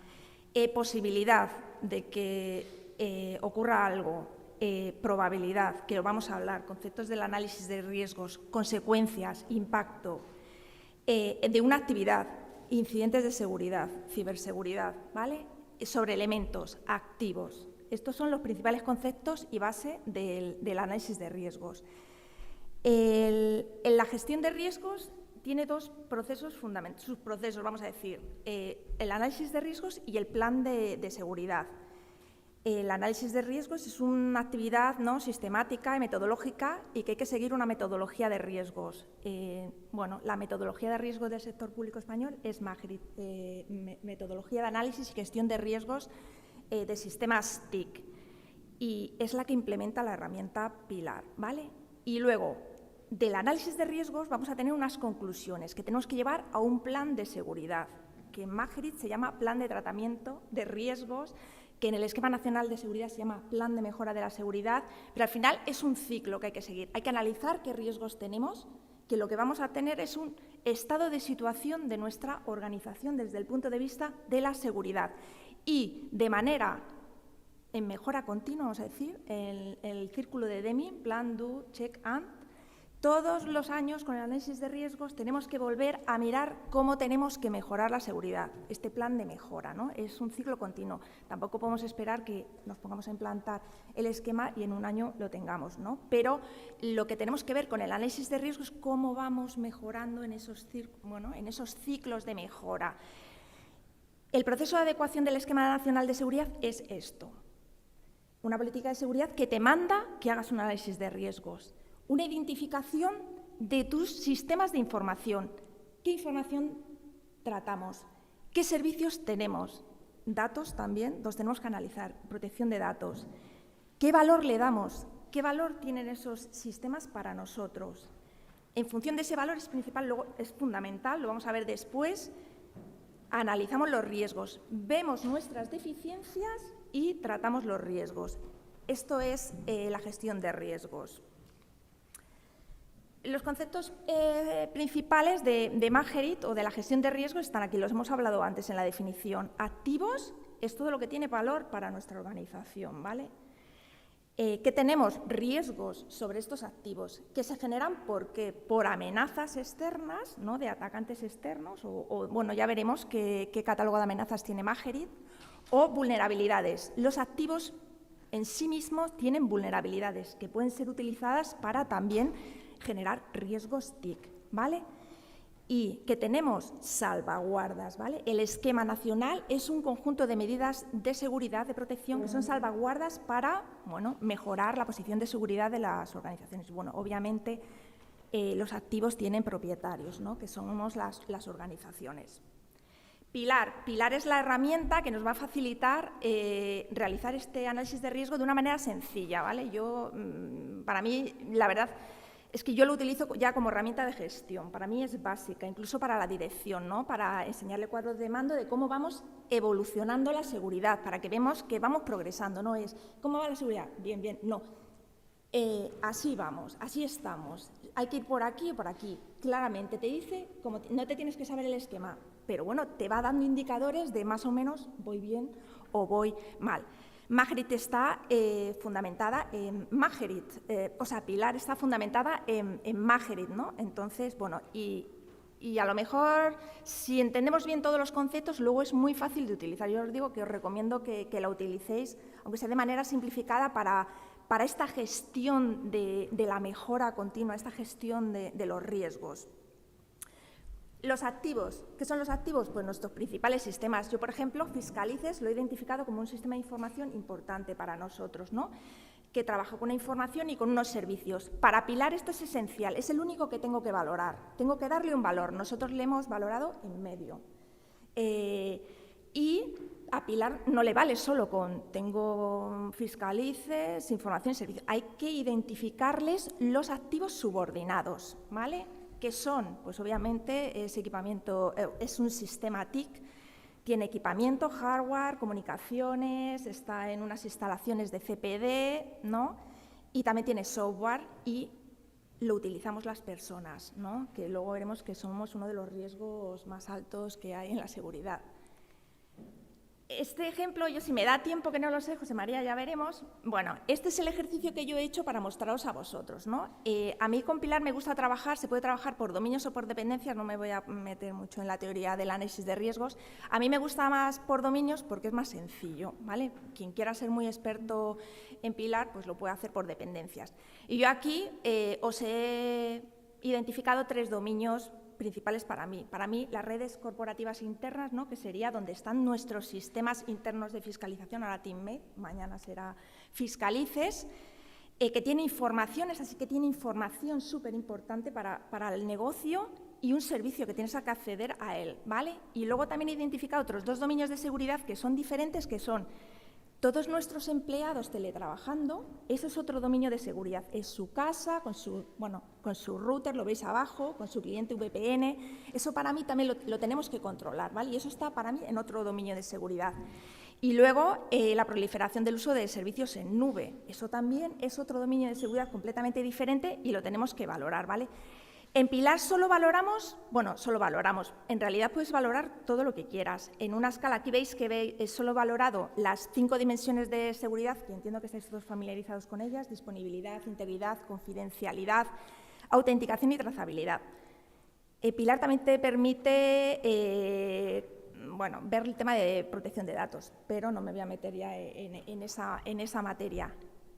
Posibilidad de que ocurra algo, probabilidad, que lo vamos a hablar, conceptos del análisis de riesgos, consecuencias, impacto de una actividad, incidentes de seguridad, ciberseguridad, ¿vale? Sobre elementos, activos. Estos son los principales conceptos y base del análisis de riesgos. La gestión de riesgos tiene dos procesos fundamentales, subprocesos, vamos a decir, el análisis de riesgos y el plan de seguridad. El análisis de riesgos es una actividad, ¿no?, sistemática y metodológica y que hay que seguir una metodología de riesgos. La metodología de riesgos del sector público español es MAGRIT, Metodología de Análisis y Gestión de Riesgos de Sistemas TIC, y es la que implementa la herramienta Pilar, ¿vale? Y luego, del análisis de riesgos vamos a tener unas conclusiones que tenemos que llevar a un plan de seguridad, que en MAGRIT se llama Plan de Tratamiento de Riesgos, que en el Esquema Nacional de Seguridad se llama Plan de Mejora de la Seguridad, pero al final es un ciclo que hay que seguir. Hay que analizar qué riesgos tenemos, que lo que vamos a tener es un estado de situación de nuestra organización desde el punto de vista de la seguridad. Y de manera en mejora continua, vamos a decir, el círculo de Deming, Plan, Do, Check and, todos los años con el análisis de riesgos tenemos que volver a mirar cómo tenemos que mejorar la seguridad, este plan de mejora, ¿no? Es un ciclo continuo. Tampoco podemos esperar que nos pongamos a implantar el esquema y en un año lo tengamos, ¿no? Pero lo que tenemos que ver con el análisis de riesgos es cómo vamos mejorando en esos ciclos de mejora. El proceso de adecuación del Esquema Nacional de Seguridad es esto. Una política de seguridad que te manda que hagas un análisis de riesgos. Una identificación de tus sistemas de información. ¿Qué información tratamos? ¿Qué servicios tenemos? Datos también los tenemos que analizar, protección de datos. ¿Qué valor le damos? ¿Qué valor tienen esos sistemas para nosotros? En función de ese valor es principal, luego es fundamental, lo vamos a ver después. Analizamos los riesgos, vemos nuestras deficiencias y tratamos los riesgos. Esto es la gestión de riesgos. Los conceptos principales de MAGRIT o de la gestión de riesgos están aquí, los hemos hablado antes en la definición. Activos es todo lo que tiene valor para nuestra organización, ¿vale? ¿Qué tenemos? Riesgos sobre estos activos que se generan por amenazas externas, ¿no?, de atacantes externos, bueno, ya veremos qué catálogo de amenazas tiene MAGRIT, o vulnerabilidades. Los activos en sí mismos tienen vulnerabilidades que pueden ser utilizadas para también generar riesgos TIC, ¿vale? Y que tenemos salvaguardas, ¿vale? El esquema nacional es un conjunto de medidas de seguridad, de protección, que son salvaguardas para, bueno, mejorar la posición de seguridad de las organizaciones. Bueno, obviamente los activos tienen propietarios, ¿no? Que somos las organizaciones. Pilar es la herramienta que nos va a facilitar realizar este análisis de riesgo de una manera sencilla, ¿vale? Para mí, la verdad es que yo lo utilizo ya como herramienta de gestión. Para mí es básica, incluso para la dirección, ¿no? Para enseñarle cuadros de mando de cómo vamos evolucionando la seguridad, para que vemos que vamos progresando. No es, ¿cómo va la seguridad? Bien, bien, no. Así vamos, así estamos. Hay que ir por aquí o por aquí. Claramente te dice, no te tienes que saber el esquema, pero bueno, te va dando indicadores de más o menos voy bien o voy mal. Magerit está fundamentada en Magerit, Pilar está fundamentada en Magerit, ¿no? Entonces, bueno, y a lo mejor, si entendemos bien todos los conceptos, luego es muy fácil de utilizar. Yo os digo que os recomiendo que la utilicéis, aunque sea de manera simplificada, para esta gestión de la mejora continua, esta gestión de los riesgos. Los activos. ¿Qué son los activos? Pues nuestros principales sistemas. Yo, por ejemplo, Fiscalices lo he identificado como un sistema de información importante para nosotros, ¿no? Que trabaja con una información y con unos servicios. Para Pilar esto es esencial, es el único que tengo que valorar. Tengo que darle un valor. Nosotros le hemos valorado en medio. Y a Pilar no le vale solo con tengo Fiscalices, información y servicios. Hay que identificarles los activos subordinados, ¿vale? ¿Qué son? Pues obviamente es equipamiento, es un sistema TIC, tiene equipamiento, hardware, comunicaciones, está en unas instalaciones de CPD, ¿no? Y también tiene software y lo utilizamos las personas, ¿no? Que luego veremos que somos uno de los riesgos más altos que hay en la seguridad. Este ejemplo, yo si me da tiempo, que no lo sé, José María, ya veremos. Bueno, este es el ejercicio que yo he hecho para mostraros a vosotros, ¿no? A mí con Pilar me gusta trabajar, se puede trabajar por dominios o por dependencias, no me voy a meter mucho en la teoría del análisis de riesgos. A mí me gusta más por dominios porque es más sencillo, ¿vale? Quien quiera ser muy experto en Pilar, pues lo puede hacer por dependencias. Y yo aquí os he identificado 3 dominios principales para mí. Para mí, las redes corporativas internas, ¿no? Que sería donde están nuestros sistemas internos de fiscalización, ahora TeamMate, mañana será Fiscalices, que tiene informaciones, así que tiene información súper importante para el negocio y un servicio que tienes que acceder a él, ¿vale? Y luego también he identificado otros 2 dominios de seguridad que son diferentes, que son todos nuestros empleados teletrabajando. Eso es otro dominio de seguridad. Es su casa, con su router, lo veis abajo, con su cliente VPN. Eso para mí también lo tenemos que controlar, ¿vale? Y eso está para mí en otro dominio de seguridad. Y luego la proliferación del uso de servicios en nube. Eso también es otro dominio de seguridad completamente diferente y lo tenemos que valorar, ¿vale? En Pilar solo valoramos, en realidad puedes valorar todo lo que quieras. En una escala, aquí veis que he solo valorado las 5 dimensiones de seguridad, que entiendo que estáis todos familiarizados con ellas: disponibilidad, integridad, confidencialidad, autenticación y trazabilidad. Pilar también te permite ver el tema de protección de datos, pero no me voy a meter ya en esa materia.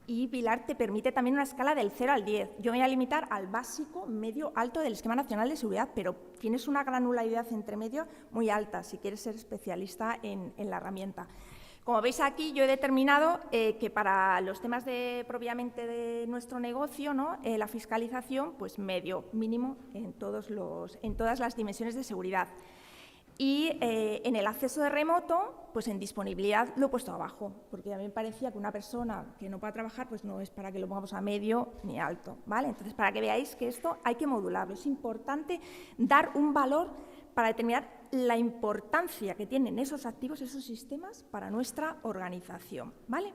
Y Pilar te permite también una escala del 0 al 10. Yo me voy a limitar al básico, medio, alto del Esquema Nacional de Seguridad, pero tienes una granularidad entre medio muy alta si quieres ser especialista en la herramienta. Como veis aquí, yo he determinado que para los temas propiamente de nuestro negocio, ¿no? La fiscalización, pues medio, mínimo en todas las dimensiones de seguridad. Y en el acceso de remoto, pues en disponibilidad lo he puesto abajo, porque a mí me parecía que una persona que no pueda trabajar, pues no es para que lo pongamos a medio ni alto, ¿vale? Entonces, para que veáis que esto hay que modularlo. Es importante dar un valor para determinar la importancia que tienen esos activos, esos sistemas para nuestra organización, ¿vale?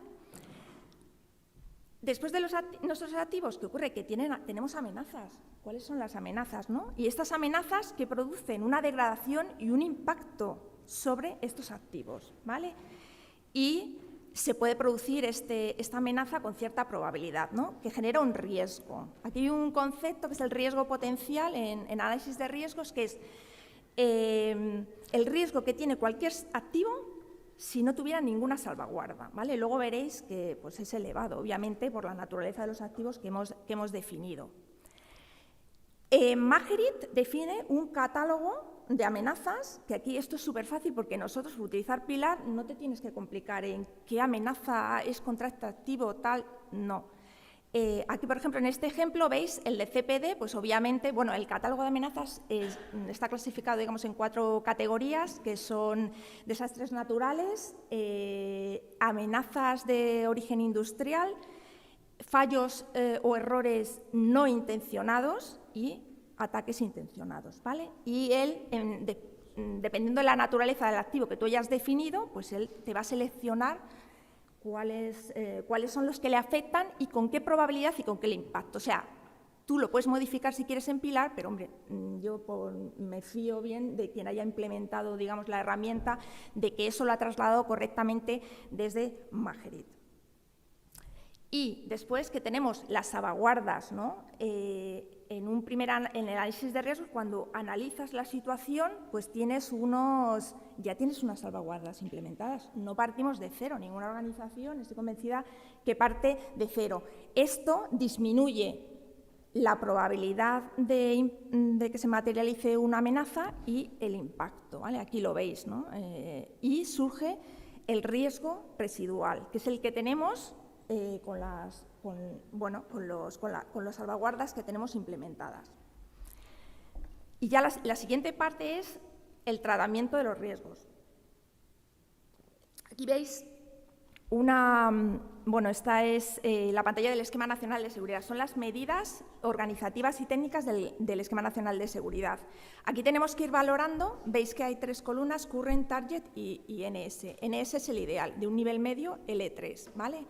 Después de nuestros activos, ¿qué ocurre? Que tenemos amenazas. ¿Cuáles son las amenazas, no? Y estas amenazas que producen una degradación y un impacto sobre estos activos, ¿vale? Y se puede producir esta amenaza con cierta probabilidad, ¿no? Que genera un riesgo. Aquí hay un concepto que es el riesgo potencial en análisis de riesgos, que es el riesgo que tiene cualquier activo si no tuviera ninguna salvaguarda, ¿vale? Luego veréis que pues, es elevado, obviamente, por la naturaleza de los activos que hemos definido. Majerit define un catálogo de amenazas, que aquí esto es súper fácil porque nosotros, al utilizar Pilar, no te tienes que complicar en qué amenaza es contra este activo, tal, no. Aquí, por ejemplo, en este ejemplo, veis el de CPD, pues obviamente, bueno, el catálogo de amenazas está clasificado, digamos, en 4 categorías, que son desastres naturales, amenazas de origen industrial, fallos o errores no intencionados y ataques intencionados, ¿vale? Y él, dependiendo de la naturaleza del activo que tú hayas definido, pues él te va a seleccionar cuáles son los que le afectan y con qué probabilidad y con qué impacto. O sea, tú lo puedes modificar si quieres en Pilar, pero, hombre, yo me fío bien de quien haya implementado, digamos, la herramienta, de que eso lo ha trasladado correctamente desde Majerit. Y después que tenemos las salvaguardas, ¿no? En el análisis de riesgos, cuando analizas la situación, pues ya tienes unas salvaguardas implementadas. No partimos de cero, ninguna organización, estoy convencida, que parte de cero. Esto disminuye la probabilidad de que se materialice una amenaza y el impacto, ¿vale? Aquí lo veis, ¿no? Y surge el riesgo residual, que es el que tenemos con las salvaguardas que tenemos implementadas. Y ya la siguiente parte es el tratamiento de los riesgos. Aquí veis esta es la pantalla del Esquema Nacional de Seguridad. Son las medidas organizativas y técnicas del Esquema Nacional de Seguridad. Aquí tenemos que ir valorando, veis que hay 3 columnas, Current, Target y NS. NS es el ideal, de un nivel medio, L3, ¿vale?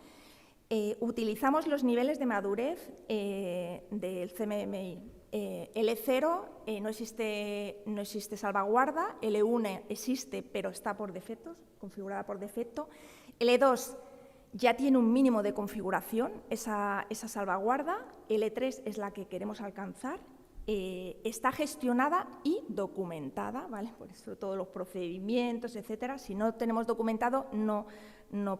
Utilizamos los niveles de madurez del CMMI. L0 no existe salvaguarda, L1 existe pero está por defecto, configurada por defecto. L2 ya tiene un mínimo de configuración, esa salvaguarda. L3 es la que queremos alcanzar. Está gestionada y documentada, ¿vale? Por eso todos los procedimientos, etcétera. Si no tenemos documentado, no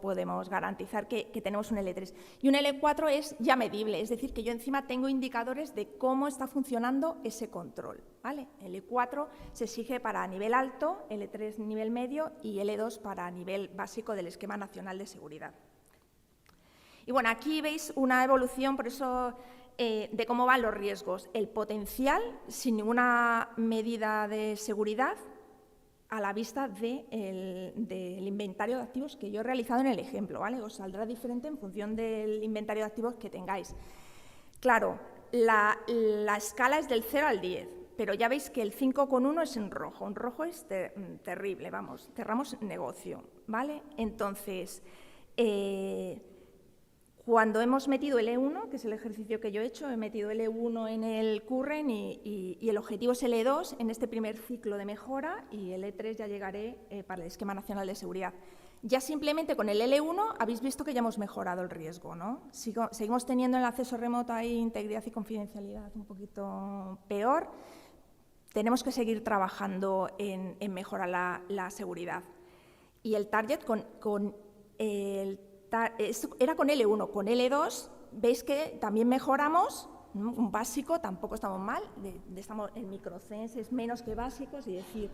podemos garantizar que tenemos un L3. Y un L4 es ya medible, es decir, que yo encima tengo indicadores de cómo está funcionando ese control, ¿vale? L4 se exige para nivel alto, L3 nivel medio y L2 para nivel básico del Esquema Nacional de Seguridad. Y bueno, aquí veis una evolución, por eso, de cómo van los riesgos. El potencial, sin ninguna medida de seguridad, a la vista del inventario de activos que yo he realizado en el ejemplo, ¿vale? Os saldrá diferente en función del inventario de activos que tengáis. Claro, la escala es del 0 al 10, pero ya veis que el 5,1 es en rojo. En rojo es terrible, vamos, cerramos negocio, ¿vale? Entonces, cuando hemos metido el E1, que es el ejercicio que yo he hecho, he metido el E1 en el Current y el objetivo es el E2 en este primer ciclo de mejora y el E3 ya llegaré para el Esquema Nacional de Seguridad. Ya simplemente con el L1 habéis visto que ya hemos mejorado el riesgo, ¿no? Seguimos teniendo el acceso remoto ahí, integridad y confidencialidad un poquito peor. Tenemos que seguir trabajando en mejorar la seguridad. Y el target era con L1, con L2 veis que también mejoramos, ¿no? Un básico, tampoco estamos mal, estamos en microcens, es menos que básicos, y decir,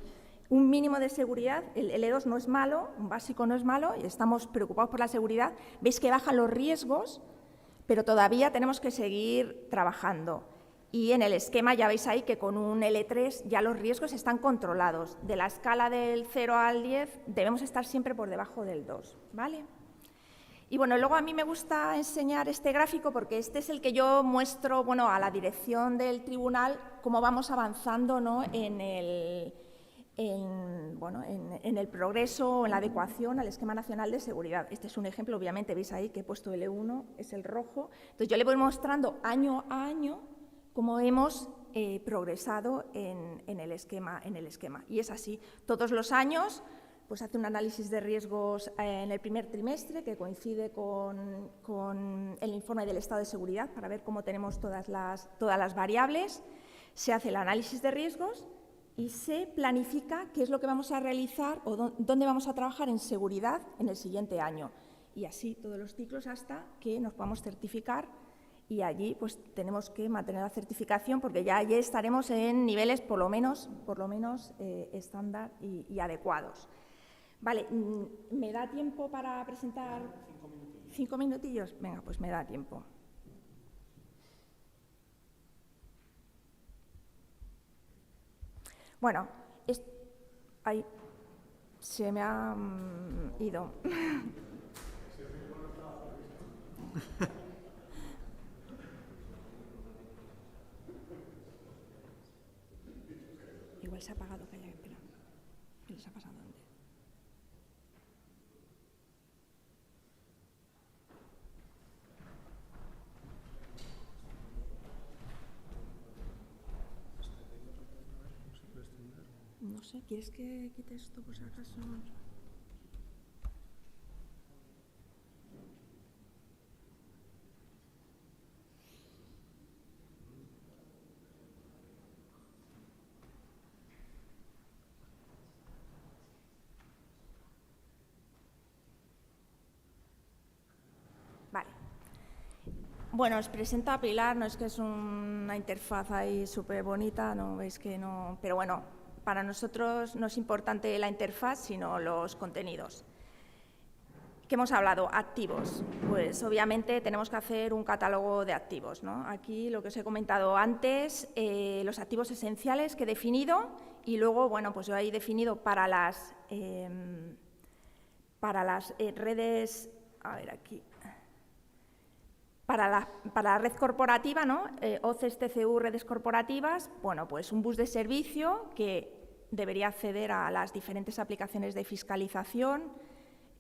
un mínimo de seguridad, el L2 no es malo, un básico no es malo, y estamos preocupados por la seguridad, veis que bajan los riesgos, pero todavía tenemos que seguir trabajando. Y en el esquema ya veis ahí que con un L3 ya los riesgos están controlados. De la escala del 0 al 10 debemos estar siempre por debajo del 2, ¿vale? Y bueno, luego a mí me gusta enseñar este gráfico porque este es el que yo muestro, bueno, a la dirección del tribunal cómo vamos avanzando, ¿no? en el progreso, en la adecuación al Esquema Nacional de Seguridad. Este es un ejemplo, obviamente, veis ahí que he puesto L1, es el rojo. Entonces yo le voy mostrando año a año cómo hemos progresado en el esquema. Y es así, todos los años pues hace un análisis de riesgos en el primer trimestre que coincide con el informe del estado de seguridad para ver cómo tenemos todas las variables. Se hace el análisis de riesgos y se planifica qué es lo que vamos a realizar o dónde vamos a trabajar en seguridad en el siguiente año. Y así todos los ciclos hasta que nos podamos certificar, y allí pues tenemos que mantener la certificación porque ya allí estaremos en niveles por lo menos estándar y adecuados. Vale, ¿me da tiempo para presentar 5 minutillos? Venga, pues me da tiempo. Bueno, ahí se me ha ido. Igual se ha apagado, calla, espera. ¿Qué les ha pasado antes? No sé, ¿quieres que quite esto por si acaso? Vale. Bueno, os presento a Pilar, no es que es una interfaz ahí súper bonita, no veis que no, pero bueno, para nosotros no es importante la interfaz, sino los contenidos. ¿Qué hemos hablado? Activos. Pues obviamente tenemos que hacer un catálogo de activos, ¿no? Aquí lo que os he comentado antes, los activos esenciales que he definido, y luego, bueno, pues yo he definido para las redes, a ver aquí, para la red corporativa, ¿no? OCEs, TCU, redes corporativas, bueno, pues un bus de servicio que debería acceder a las diferentes aplicaciones de fiscalización,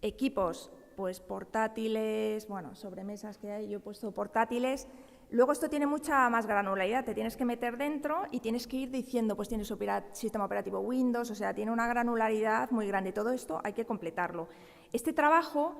equipos, pues portátiles, bueno, sobremesas que hay, yo he puesto portátiles. Luego esto tiene mucha más granularidad, te tienes que meter dentro y tienes que ir diciendo, pues tienes sistema operativo Windows, o sea, tiene una granularidad muy grande. Todo esto hay que completarlo. Este trabajo,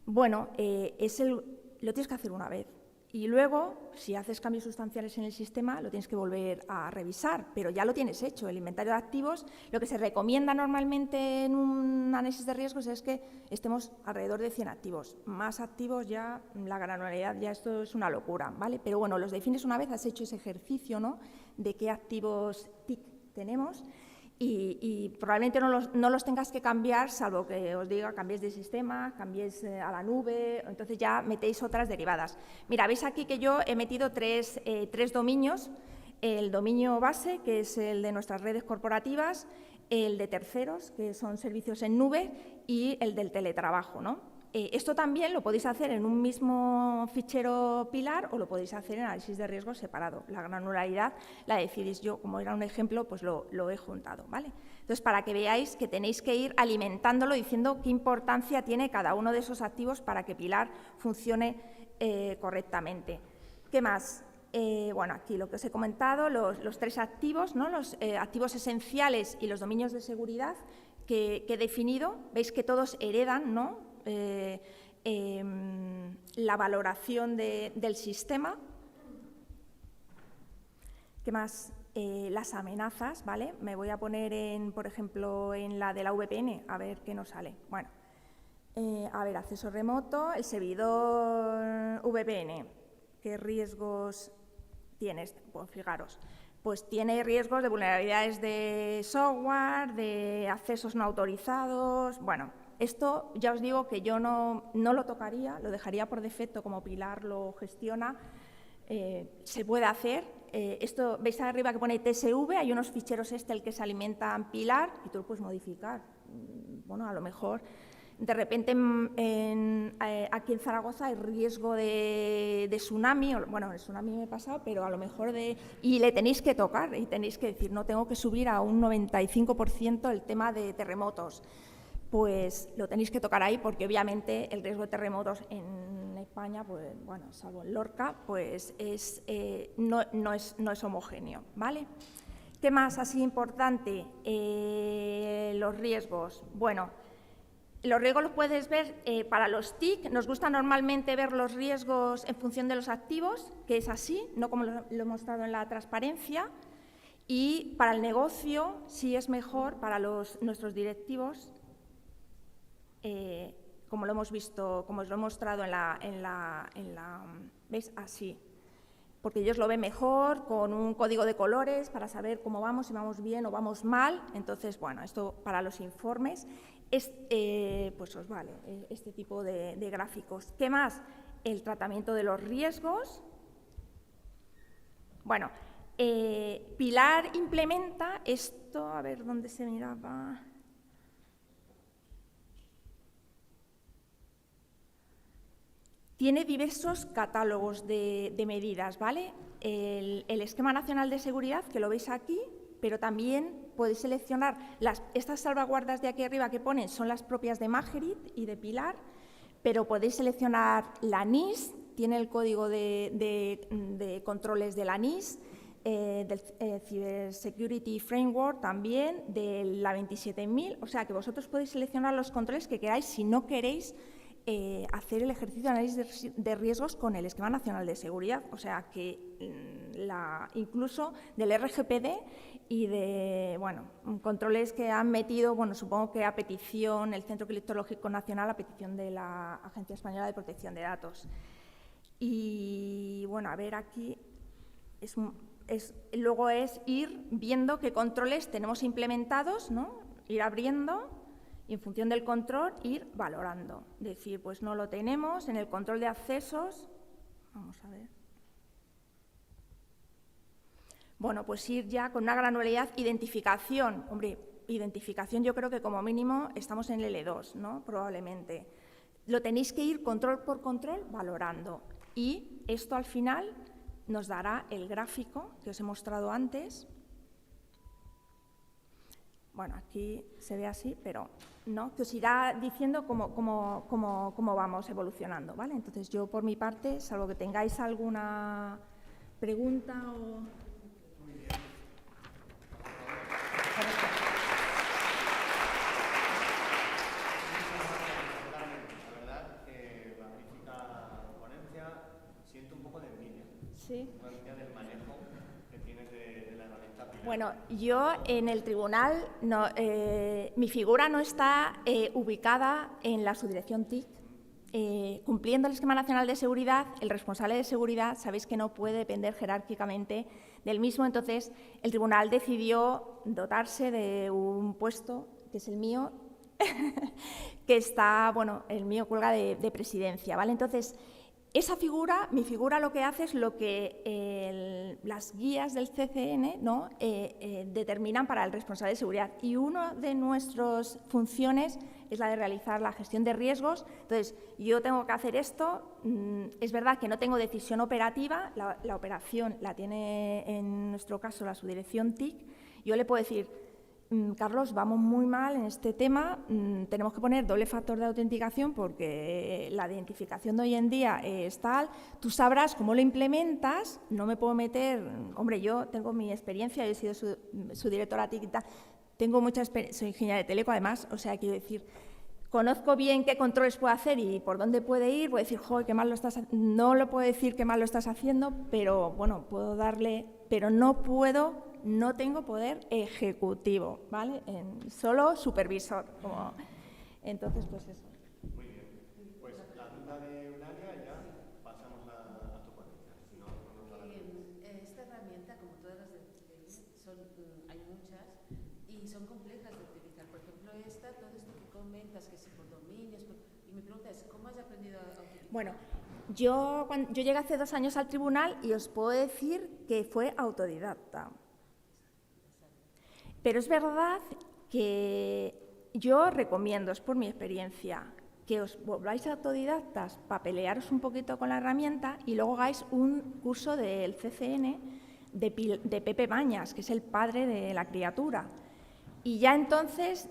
bueno, lo tienes que hacer una vez. Y luego, si haces cambios sustanciales en el sistema, lo tienes que volver a revisar, pero ya lo tienes hecho. El inventario de activos, lo que se recomienda normalmente en un análisis de riesgos es que estemos alrededor de 100 activos. Más activos ya, la granularidad, ya esto es una locura, ¿vale? Pero bueno, los defines una vez, has hecho ese ejercicio, ¿no?, de qué activos TIC tenemos. Y probablemente no los tengas que cambiar, salvo que os diga cambiéis de sistema, cambiéis a la nube, entonces ya metéis otras derivadas. Mira, veis aquí que yo he metido tres dominios: el dominio base, que es el de nuestras redes corporativas, el de terceros, que son servicios en nube, y el del teletrabajo, ¿no? Esto también lo podéis hacer en un mismo fichero Pilar o lo podéis hacer en análisis de riesgos separado. La granularidad la decidís. Yo, como era un ejemplo, pues lo he juntado, ¿vale? Entonces, para que veáis que tenéis que ir alimentándolo diciendo qué importancia tiene cada uno de esos activos para que Pilar funcione correctamente. ¿Qué más? Bueno, aquí lo que os he comentado, los tres activos, ¿no?, los activos esenciales y los dominios de seguridad que he definido. Veis que todos heredan, ¿no?, la valoración del sistema. ¿Qué más? Las amenazas, ¿vale? Me voy a poner, por ejemplo, en la de la VPN, a ver qué nos sale. Bueno, a ver, acceso remoto, el servidor VPN, ¿qué riesgos tienes? Pues fijaros, pues tiene riesgos de vulnerabilidades de software, de accesos no autorizados. Bueno, esto ya os digo que yo no lo tocaría, lo dejaría por defecto como Pilar lo gestiona. Se puede hacer. Esto, veis arriba que pone TSV, hay unos ficheros el que se alimentan Pilar y tú lo puedes modificar. Bueno, a lo mejor de repente aquí en Zaragoza hay riesgo de tsunami, bueno, el tsunami me he pasado, pero a lo mejor y le tenéis que tocar y tenéis que decir, no, tengo que subir a un 95% el tema de terremotos. Pues lo tenéis que tocar ahí porque obviamente el riesgo de terremotos en España, pues bueno, salvo en Lorca, pues no es homogéneo, ¿vale? ¿Qué más así importante? Los riesgos. Bueno, los riesgos los puedes ver para los TIC. Nos gusta normalmente ver los riesgos en función de los activos, que es así, no como lo he mostrado en la transparencia. Y para el negocio sí es mejor para nuestros directivos, como lo hemos visto, como os lo he mostrado ¿veis? Así. Porque ellos lo ven mejor, con un código de colores para saber cómo vamos, si vamos bien o vamos mal. Entonces, bueno, esto para los informes, pues os vale este tipo de gráficos. ¿Qué más? El tratamiento de los riesgos. Bueno, Pilar implementa esto, a ver dónde se miraba. Tiene diversos catálogos de medidas, ¿vale? El Esquema Nacional de Seguridad, que lo veis aquí, pero también podéis seleccionar estas salvaguardas de aquí arriba que ponen, son las propias de Majerit y de Pilar, pero podéis seleccionar la NIS, tiene el código de controles de la NIS, del Cyber Security Framework también, de la 27000, o sea que vosotros podéis seleccionar los controles que queráis si no queréis hacer el ejercicio de análisis de riesgos con el Esquema Nacional de Seguridad, o sea que incluso del RGPD y de controles que han metido, supongo que a petición, el Centro Criptológico Nacional, a petición de la Agencia Española de Protección de Datos. Y bueno, a ver aquí, luego es ir viendo qué controles tenemos implementados, ¿no? Ir abriendo y en función del control ir valorando. Decir, pues no lo tenemos, en el control de accesos, vamos a ver. Bueno, pues ir ya con una granularidad, identificación. Hombre, identificación yo creo que como mínimo estamos en el L2, ¿no? Probablemente. Lo tenéis que ir control por control valorando. Y esto al final nos dará el gráfico que os he mostrado antes. Bueno, aquí se ve así, pero no, que os irá diciendo cómo vamos evolucionando, ¿vale? Entonces, yo por mi parte, salvo que tengáis alguna pregunta o... Muy bien. La verdad que magnífica ponencia, siento un poco de envidia. Sí. Una envidia del manejo que tienes de la herramienta Pilar. Bueno, yo en el tribunal, mi figura no está ubicada en la subdirección TIC. Cumpliendo el Esquema Nacional de Seguridad, el responsable de seguridad, sabéis que no puede depender jerárquicamente del mismo, entonces el tribunal decidió dotarse de un puesto, que es el mío, que está, el mío cuelga de presidencia, ¿vale? Entonces, esa figura, mi figura lo que hace es lo que las guías del CCN, ¿no? Determinan para el responsable de seguridad. Y una de nuestras funciones es la de realizar la gestión de riesgos. Entonces, yo tengo que hacer esto. Es verdad que no tengo decisión operativa, la operación la tiene en nuestro caso la subdirección TIC. Yo le puedo decir, Carlos, vamos muy mal en este tema, tenemos que poner doble factor de autenticación porque la identificación de hoy en día es tal, tú sabrás cómo lo implementas, no me puedo meter, hombre, yo tengo mi experiencia, yo he sido su directora TIC, tengo mucha experiencia, soy ingeniera de teleco además, o sea, quiero decir, conozco bien qué controles puedo hacer y por dónde puede ir, puedo decir, joder, qué mal lo estás haciendo, no lo puedo decir qué mal lo estás haciendo, pero bueno, puedo darle, pero no tengo poder ejecutivo, ¿vale? Solo supervisor. Entonces, pues eso. Muy bien. Pues la duda de Eulalia ya pasamos a tu ponencia. Si no, esta herramienta, como todas las de hay muchas y son complejas de utilizar. Por ejemplo, todo esto que comentas, que si por dominios, y mi pregunta es, ¿cómo has aprendido a utilizar? Bueno, yo llegué hace 2 años al tribunal y os puedo decir que fue autodidacta. Pero es verdad que yo recomiendo, es por mi experiencia, que os volváis autodidactas para pelearos un poquito con la herramienta y luego hagáis un curso del CCN de Pepe Bañas, que es el padre de la criatura. Y ya entonces,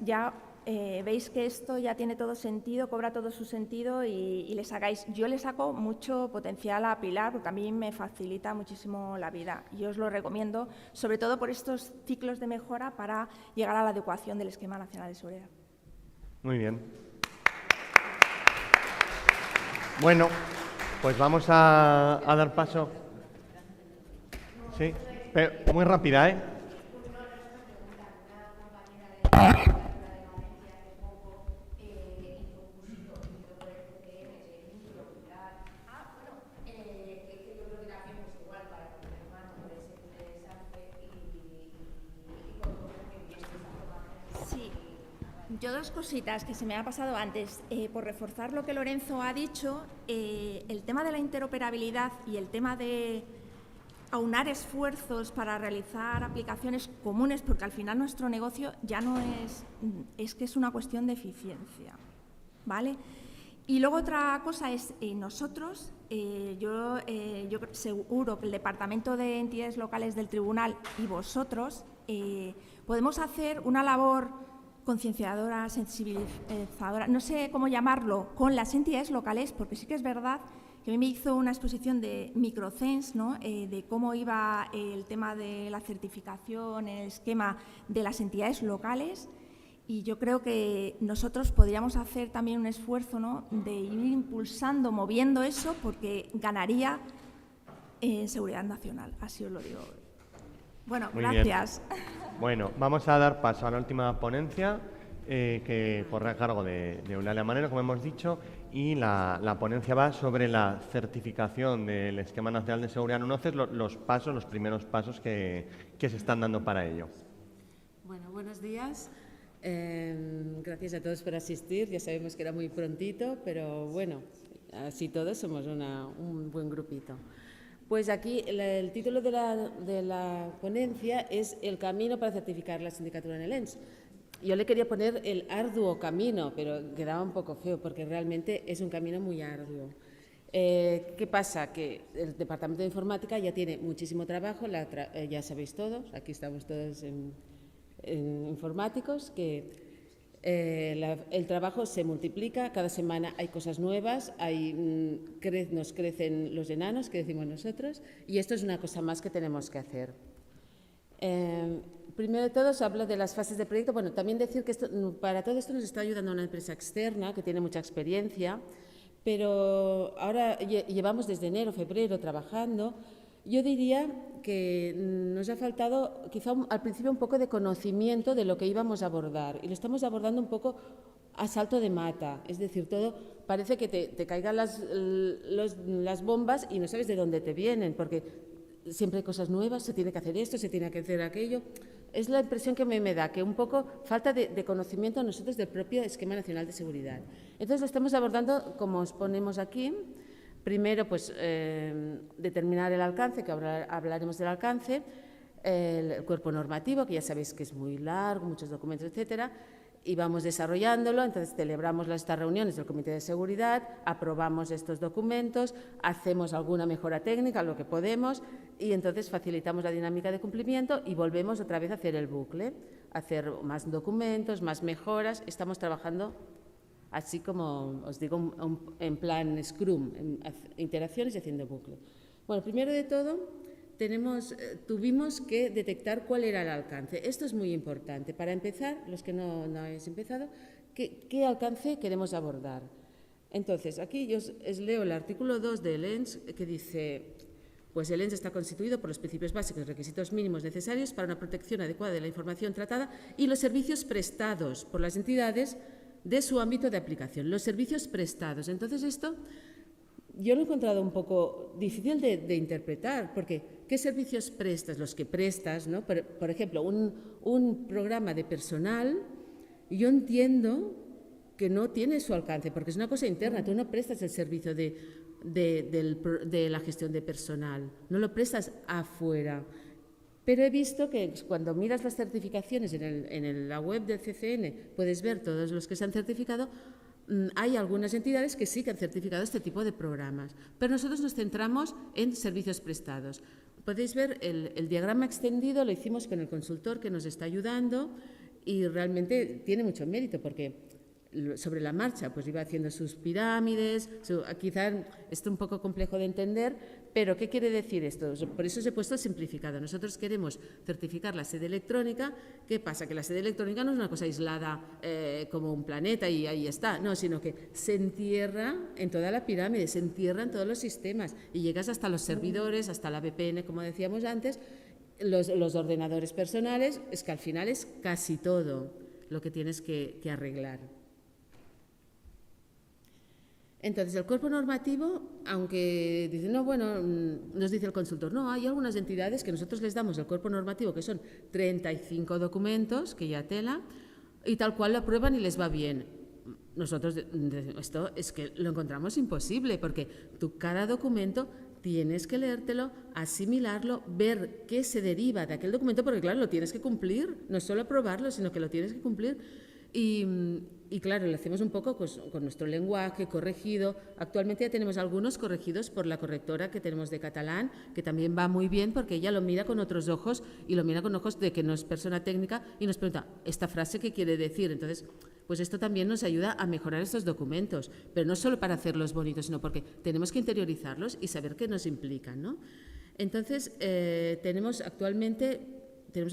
veis que esto ya tiene todo sentido, cobra todo su sentido y le sacáis. Yo le saco mucho potencial a Pilar porque a mí me facilita muchísimo la vida. Yo os lo recomiendo, sobre todo por estos ciclos de mejora para llegar a la adecuación del Esquema Nacional de Seguridad. Muy bien. Bueno, pues vamos a dar paso. Sí, pero muy rápida, ¿eh? dos cositas que se me ha pasado antes. Por reforzar lo que Lorenzo ha dicho, el tema de la interoperabilidad y el tema de aunar esfuerzos para realizar aplicaciones comunes, porque al final nuestro negocio ya no es que es una cuestión de eficiencia, ¿vale? Y luego otra cosa es, nosotros, yo seguro que el Departamento de Entidades Locales del Tribunal y vosotros podemos hacer una labor concienciadora, sensibilizadora, no sé cómo llamarlo, con las entidades locales, porque sí que es verdad que a mí me hizo una exposición de Microcens, ¿no? De cómo iba el tema de la certificación, el esquema de las entidades locales, y yo creo que nosotros podríamos hacer también un esfuerzo, ¿no? De ir impulsando, moviendo eso, porque ganaría en seguridad nacional, así os lo digo. Bueno, Muy gracias. bien. Bueno, vamos a dar paso a la última ponencia, que corre a cargo de Eulalia Manero, como hemos dicho, y la ponencia va sobre la certificación del Esquema Nacional de Seguridad en UNOCES, los primeros pasos que se están dando para ello. Bueno, buenos días. Gracias a todos por asistir. Ya sabemos que era muy prontito, pero bueno, así todos somos un buen grupito. Pues aquí el título de la ponencia es El camino para certificar la sindicatura en el ENS. Yo le quería poner el arduo camino, pero quedaba un poco feo porque realmente es un camino muy arduo. ¿Qué pasa? Que el Departamento de Informática ya tiene muchísimo trabajo, ya sabéis todos, aquí estamos todos en informáticos, que el trabajo se multiplica, cada semana hay cosas nuevas, nos crecen los enanos, que decimos nosotros, y esto es una cosa más que tenemos que hacer. Primero de todo, os hablo de las fases de proyecto. Bueno, también decir que para todo esto nos está ayudando una empresa externa que tiene mucha experiencia, pero ahora llevamos desde enero, febrero trabajando. Yo diría que nos ha faltado quizá al principio un poco de conocimiento de lo que íbamos a abordar, y lo estamos abordando un poco a salto de mata, es decir, todo parece que te caigan las bombas y no sabes de dónde te vienen, porque siempre hay cosas nuevas, se tiene que hacer esto, se tiene que hacer aquello. Es la impresión que me da, que un poco falta de conocimiento a nosotros del propio Esquema Nacional de Seguridad. Entonces lo estamos abordando como os ponemos aquí. Primero, pues, determinar el alcance, que hablaremos del alcance, el cuerpo normativo, que ya sabéis que es muy largo, muchos documentos, etcétera, y vamos desarrollándolo. Entonces, celebramos estas reuniones del Comité de Seguridad, aprobamos estos documentos, hacemos alguna mejora técnica, lo que podemos, y entonces facilitamos la dinámica de cumplimiento y volvemos otra vez a hacer el bucle, hacer más documentos, más mejoras. Estamos trabajando así como os digo, en plan Scrum, en interacciones y haciendo bucle. Bueno, primero de todo, tuvimos que detectar cuál era el alcance. Esto es muy importante. Para empezar, los que no habéis empezado, ¿qué alcance queremos abordar? Entonces, aquí yo os leo el artículo 2 del ENS, que dice: pues el ENS está constituido por los principios básicos y requisitos mínimos necesarios para una protección adecuada de la información tratada y los servicios prestados por las entidades de su ámbito de aplicación, los servicios prestados. Entonces, esto yo lo he encontrado un poco difícil de interpretar, porque ¿qué servicios prestas? Los que prestas, ¿no? Por ejemplo, un programa de personal, yo entiendo que no tiene su alcance, porque es una cosa interna. Tú no prestas el servicio de la gestión de personal, no lo prestas afuera. Pero he visto que cuando miras las certificaciones en la web del CCN, puedes ver todos los que se han certificado. Hay algunas entidades que sí que han certificado este tipo de programas, pero nosotros nos centramos en servicios prestados. Podéis ver el diagrama extendido, lo hicimos con el consultor que nos está ayudando, y realmente tiene mucho mérito, porque sobre la marcha pues iba haciendo sus pirámides. Quizá esto es un poco complejo de entender, pero ¿qué quiere decir esto? Por eso os he puesto simplificado. Nosotros queremos certificar la sede electrónica. ¿Qué pasa? Que la sede electrónica no es una cosa aislada como un planeta y ahí está, no, sino que se entierra en toda la pirámide, se entierra en todos los sistemas y llegas hasta los servidores, hasta la VPN, como decíamos antes, los ordenadores personales. Es que al final es casi todo lo que tienes que arreglar. Entonces, el cuerpo normativo, aunque dice, no, bueno, nos dice el consultor, no, hay algunas entidades que nosotros les damos el cuerpo normativo, que son 35 documentos, que ya tela, y tal cual lo aprueban y les va bien. Nosotros esto es que lo encontramos imposible, porque tú cada documento tienes que leértelo, asimilarlo, ver qué se deriva de aquel documento, porque claro, lo tienes que cumplir, no es solo aprobarlo, sino que lo tienes que cumplir. Y claro, lo hacemos un poco con nuestro lenguaje corregido. Actualmente ya tenemos algunos corregidos por la correctora que tenemos de catalán, que también va muy bien porque ella lo mira con otros ojos y lo mira con ojos de que no es persona técnica y nos pregunta, ¿esta frase qué quiere decir? Entonces, pues esto también nos ayuda a mejorar estos documentos, pero no solo para hacerlos bonitos, sino porque tenemos que interiorizarlos y saber qué nos implican, ¿no? Entonces, tenemos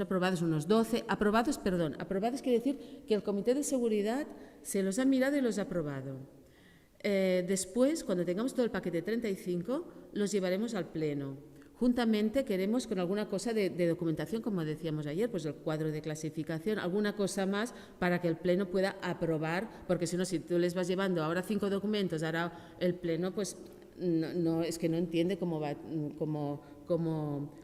aprobados unos 12, aprobados quiere decir que el Comité de Seguridad se los ha mirado y los ha aprobado. Después, cuando tengamos todo el paquete 35, los llevaremos al Pleno. Juntamente queremos con alguna cosa de documentación, como decíamos ayer, pues el cuadro de clasificación, alguna cosa más para que el Pleno pueda aprobar, porque si no, si tú les vas llevando ahora 5 documentos, ahora el Pleno, pues no es que no entiende cómo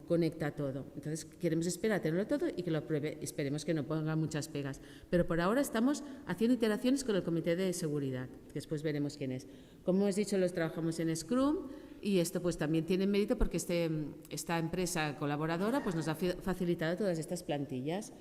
conecta todo. Entonces, queremos esperar a tenerlo todo y que lo apruebe. Esperemos que no ponga muchas pegas. Pero por ahora estamos haciendo iteraciones con el Comité de Seguridad, que después veremos quién es. Como os he dicho, los trabajamos en Scrum y esto pues también tiene mérito porque esta empresa colaboradora pues nos ha facilitado todas estas plantillas.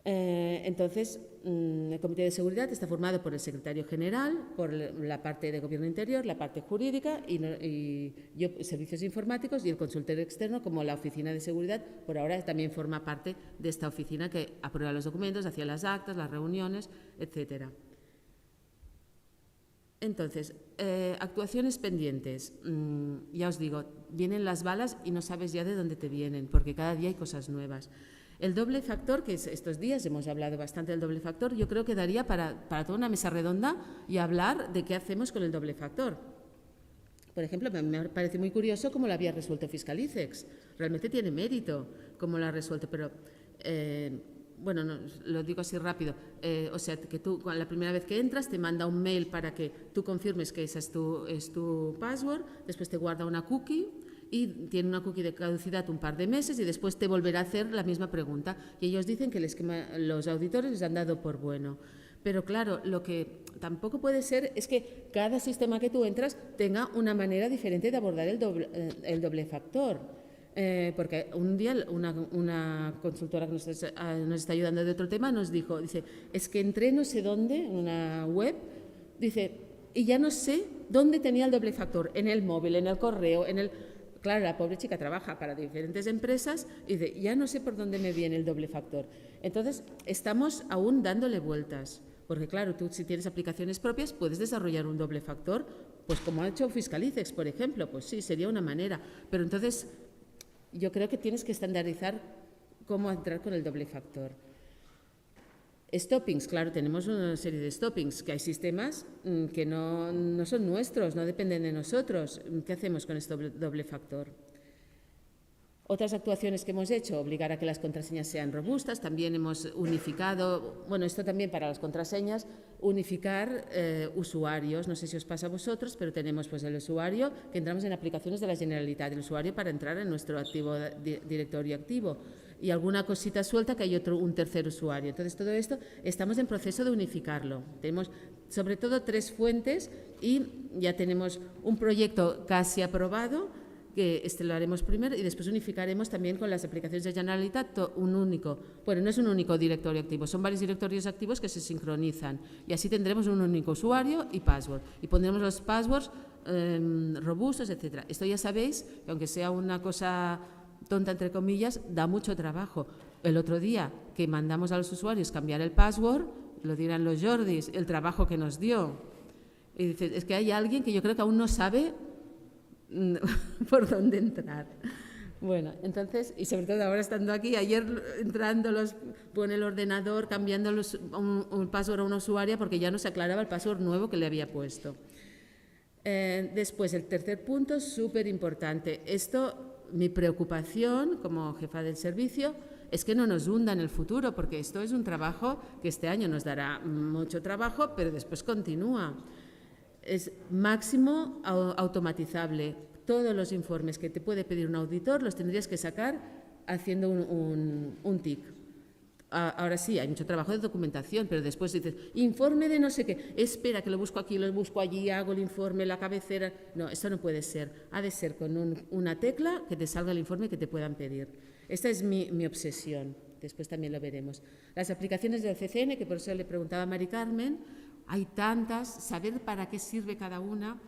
Entonces, el Comité de Seguridad está formado por el Secretario General, por la parte de Gobierno Interior, la parte jurídica y yo, servicios informáticos, y el consultor externo, como la Oficina de Seguridad, por ahora también forma parte de esta oficina que aprueba los documentos, hacía las actas, las reuniones, etcétera. Entonces, actuaciones pendientes. Ya os digo, vienen las balas y no sabes ya de dónde te vienen, porque cada día hay cosas nuevas. El doble factor, que estos días hemos hablado bastante del doble factor, yo creo que daría para toda una mesa redonda y hablar de qué hacemos con el doble factor. Por ejemplo, me parece muy curioso cómo lo había resuelto Fiscalicex. Realmente tiene mérito cómo lo ha resuelto, pero bueno, no, lo digo así rápido. O sea, que tú la primera vez que entras te manda un mail para que tú confirmes que esa es tu password, después te guarda una cookie y tiene una cookie de caducidad un par de meses y después te volverá a hacer la misma pregunta. Y ellos dicen que los auditores les han dado por bueno. Pero claro, lo que tampoco puede ser es que cada sistema que tú entras tenga una manera diferente de abordar el doble factor. Porque un día una consultora que nos está ayudando de otro tema nos dijo, dice, es que entré no sé dónde, en una web, dice, y ya no sé dónde tenía el doble factor, en el móvil, en el correo, Claro, la pobre chica trabaja para diferentes empresas y dice, ya no sé por dónde me viene el doble factor. Entonces, estamos aún dándole vueltas, porque claro, tú si tienes aplicaciones propias puedes desarrollar un doble factor, pues como ha hecho Fiscalicex, por ejemplo, pues sí, sería una manera. Pero entonces, yo creo que tienes que estandarizar cómo entrar con el doble factor. Stoppings, claro, tenemos una serie de stoppings, que hay sistemas que no son nuestros, no dependen de nosotros. ¿Qué hacemos con este doble factor? Otras actuaciones que hemos hecho, obligar a que las contraseñas sean robustas, también hemos unificado, bueno, esto también para las contraseñas, unificar usuarios, no sé si os pasa a vosotros, pero tenemos pues el usuario, que entramos en aplicaciones de la Generalitat, el usuario para entrar en nuestro directorio activo, y alguna cosita suelta que hay un tercer usuario. Entonces, todo esto estamos en proceso de unificarlo. Tenemos sobre todo 3 fuentes y ya tenemos un proyecto casi aprobado, que lo haremos primero y después unificaremos también con las aplicaciones de Generalitat un único, bueno, no es un único directorio activo, son varios directorios activos que se sincronizan y así tendremos un único usuario y password y pondremos los passwords robustos, etcétera. Esto ya sabéis que aunque sea una cosa tonta entre comillas, da mucho trabajo. El otro día que mandamos a los usuarios cambiar el password, lo dirán los Jordis, el trabajo que nos dio. Y dice, es que hay alguien que yo creo que aún no sabe por dónde entrar. Bueno, entonces, y sobre todo ahora estando aquí, ayer entrando pone el ordenador, cambiando un password a una usuaria porque ya no se aclaraba el password nuevo que le había puesto. Después, el tercer punto, súper importante. Mi preocupación como jefa del servicio es que no nos hunda en el futuro, porque esto es un trabajo que este año nos dará mucho trabajo, pero después continúa. Es máximo automatizable. Todos los informes que te puede pedir un auditor los tendrías que sacar haciendo un tic. Ahora sí, hay mucho trabajo de documentación, pero después dices, informe de no sé qué, espera que lo busco aquí, lo busco allí, hago el informe, la cabecera. No, esto no puede ser. Ha de ser con una tecla que te salga el informe que te puedan pedir. Esta es mi obsesión. Después también lo veremos. Las aplicaciones del CCN, que por eso le preguntaba a Mari Carmen, hay tantas, saber para qué sirve cada una.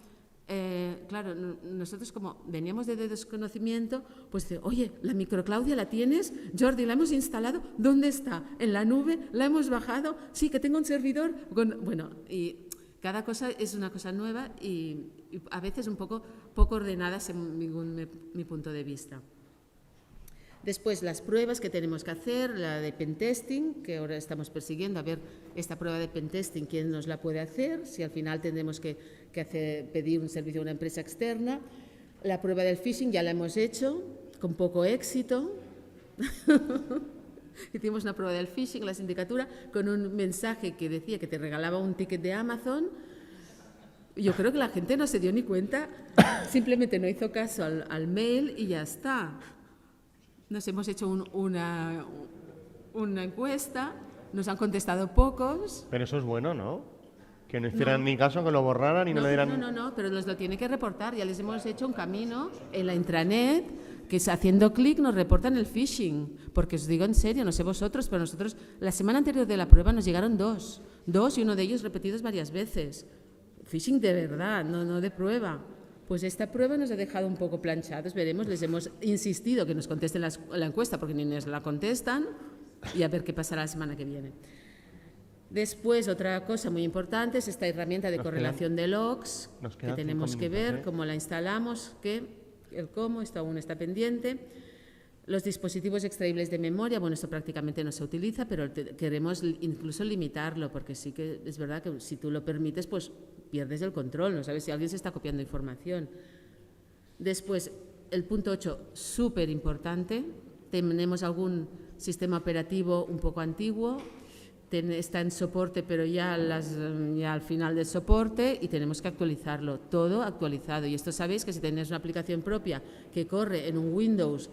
Claro, nosotros como veníamos de desconocimiento, pues de, oye, la microclaudia la tienes, Jordi, la hemos instalado, ¿dónde está? ¿En la nube? ¿La hemos bajado? Sí, que tengo un servidor. Bueno, y cada cosa es una cosa nueva y a veces un poco ordenadas según mi punto de vista. Después, las pruebas que tenemos que hacer, la de pentesting, que ahora estamos persiguiendo, a ver esta prueba de pentesting, quién nos la puede hacer, si al final tendremos que pedir un servicio a una empresa externa. La prueba del phishing ya la hemos hecho, con poco éxito. Hicimos una prueba del phishing, la sindicatura, con un mensaje que decía que te regalaba un ticket de Amazon. Yo creo que la gente no se dio ni cuenta, simplemente no hizo caso al mail y ya está. Nos hemos hecho una encuesta, nos han contestado pocos. Pero eso es bueno, ¿no? Que no hicieran ni caso, que lo borraran y no le dieran... No, pero nos lo tiene que reportar. Ya les hemos hecho un camino en la intranet, que es haciendo clic nos reportan el phishing. Porque os digo en serio, no sé vosotros, pero nosotros la semana anterior de la prueba nos llegaron dos y uno de ellos repetidos varias veces. Phishing de verdad, no de prueba. Pues esta prueba nos ha dejado un poco planchados, veremos, les hemos insistido que nos contesten la encuesta porque ni nos la contestan y a ver qué pasará la semana que viene. Después, otra cosa muy importante es esta herramienta de correlación de logs que tenemos que ver, cómo la instalamos, el cómo, esto aún está pendiente. Los dispositivos extraíbles de memoria, bueno, esto prácticamente no se utiliza, pero queremos incluso limitarlo, porque sí que es verdad que si tú lo permites, pues pierdes el control, no sabes si alguien se está copiando información. Después, el punto 8, súper importante, tenemos algún sistema operativo un poco antiguo, está en soporte, pero ya al final del soporte y tenemos que actualizarlo, todo actualizado. Y esto sabéis que si tenéis una aplicación propia que corre en un Windows,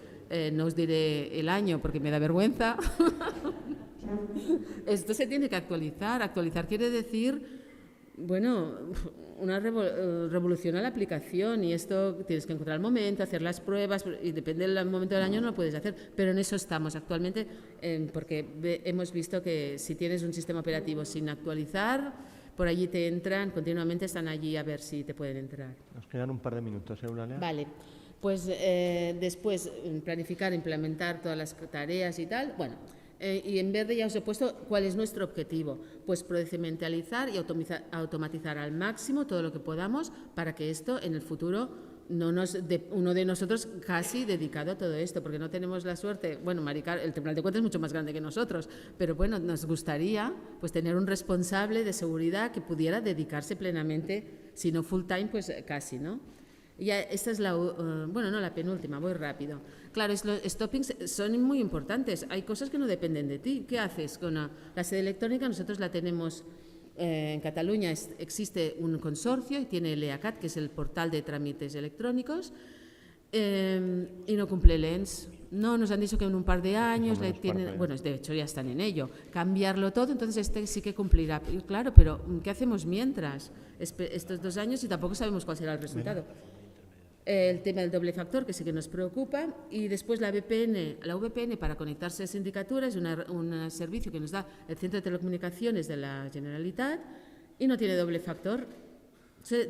no os diré el año porque me da vergüenza, esto se tiene que actualizar. Actualizar quiere decir, bueno, una revolución a la aplicación y esto tienes que encontrar el momento, hacer las pruebas y depende del momento del año no lo puedes hacer, pero en eso estamos actualmente porque hemos visto que si tienes un sistema operativo sin actualizar, por allí te entran, continuamente están allí a ver si te pueden entrar. Nos quedan un par de minutos, Eulalia. Vale. Pues después planificar, implementar todas las tareas y tal. Bueno, y en verde ya os he puesto cuál es nuestro objetivo. Pues procedimentalizar y automatizar al máximo todo lo que podamos para que esto en el futuro uno de nosotros casi dedicado a todo esto, porque no tenemos la suerte, bueno, Maricar, el Tribunal de Cuentas es mucho más grande que nosotros, pero bueno, nos gustaría pues tener un responsable de seguridad que pudiera dedicarse plenamente, si no full time, pues casi, ¿no? Ya, esta es la penúltima, voy rápido. Claro, los stoppings son muy importantes. Hay cosas que no dependen de ti. ¿Qué haces con la sede electrónica? Nosotros la tenemos en Cataluña, existe un consorcio y tiene el EACAT, que es el portal de trámites electrónicos, y no cumple l'ENS. No, nos han dicho que en un par de años bueno, de hecho ya están en ello. Cambiarlo todo, entonces sí que cumplirá. Claro, pero ¿qué hacemos mientras? Estos 2 años y tampoco sabemos cuál será el resultado. El tema del doble factor, que sí que nos preocupa, y después la VPN para conectarse a sindicatura es un servicio que nos da el Centro de Telecomunicaciones de la Generalitat y no tiene doble factor,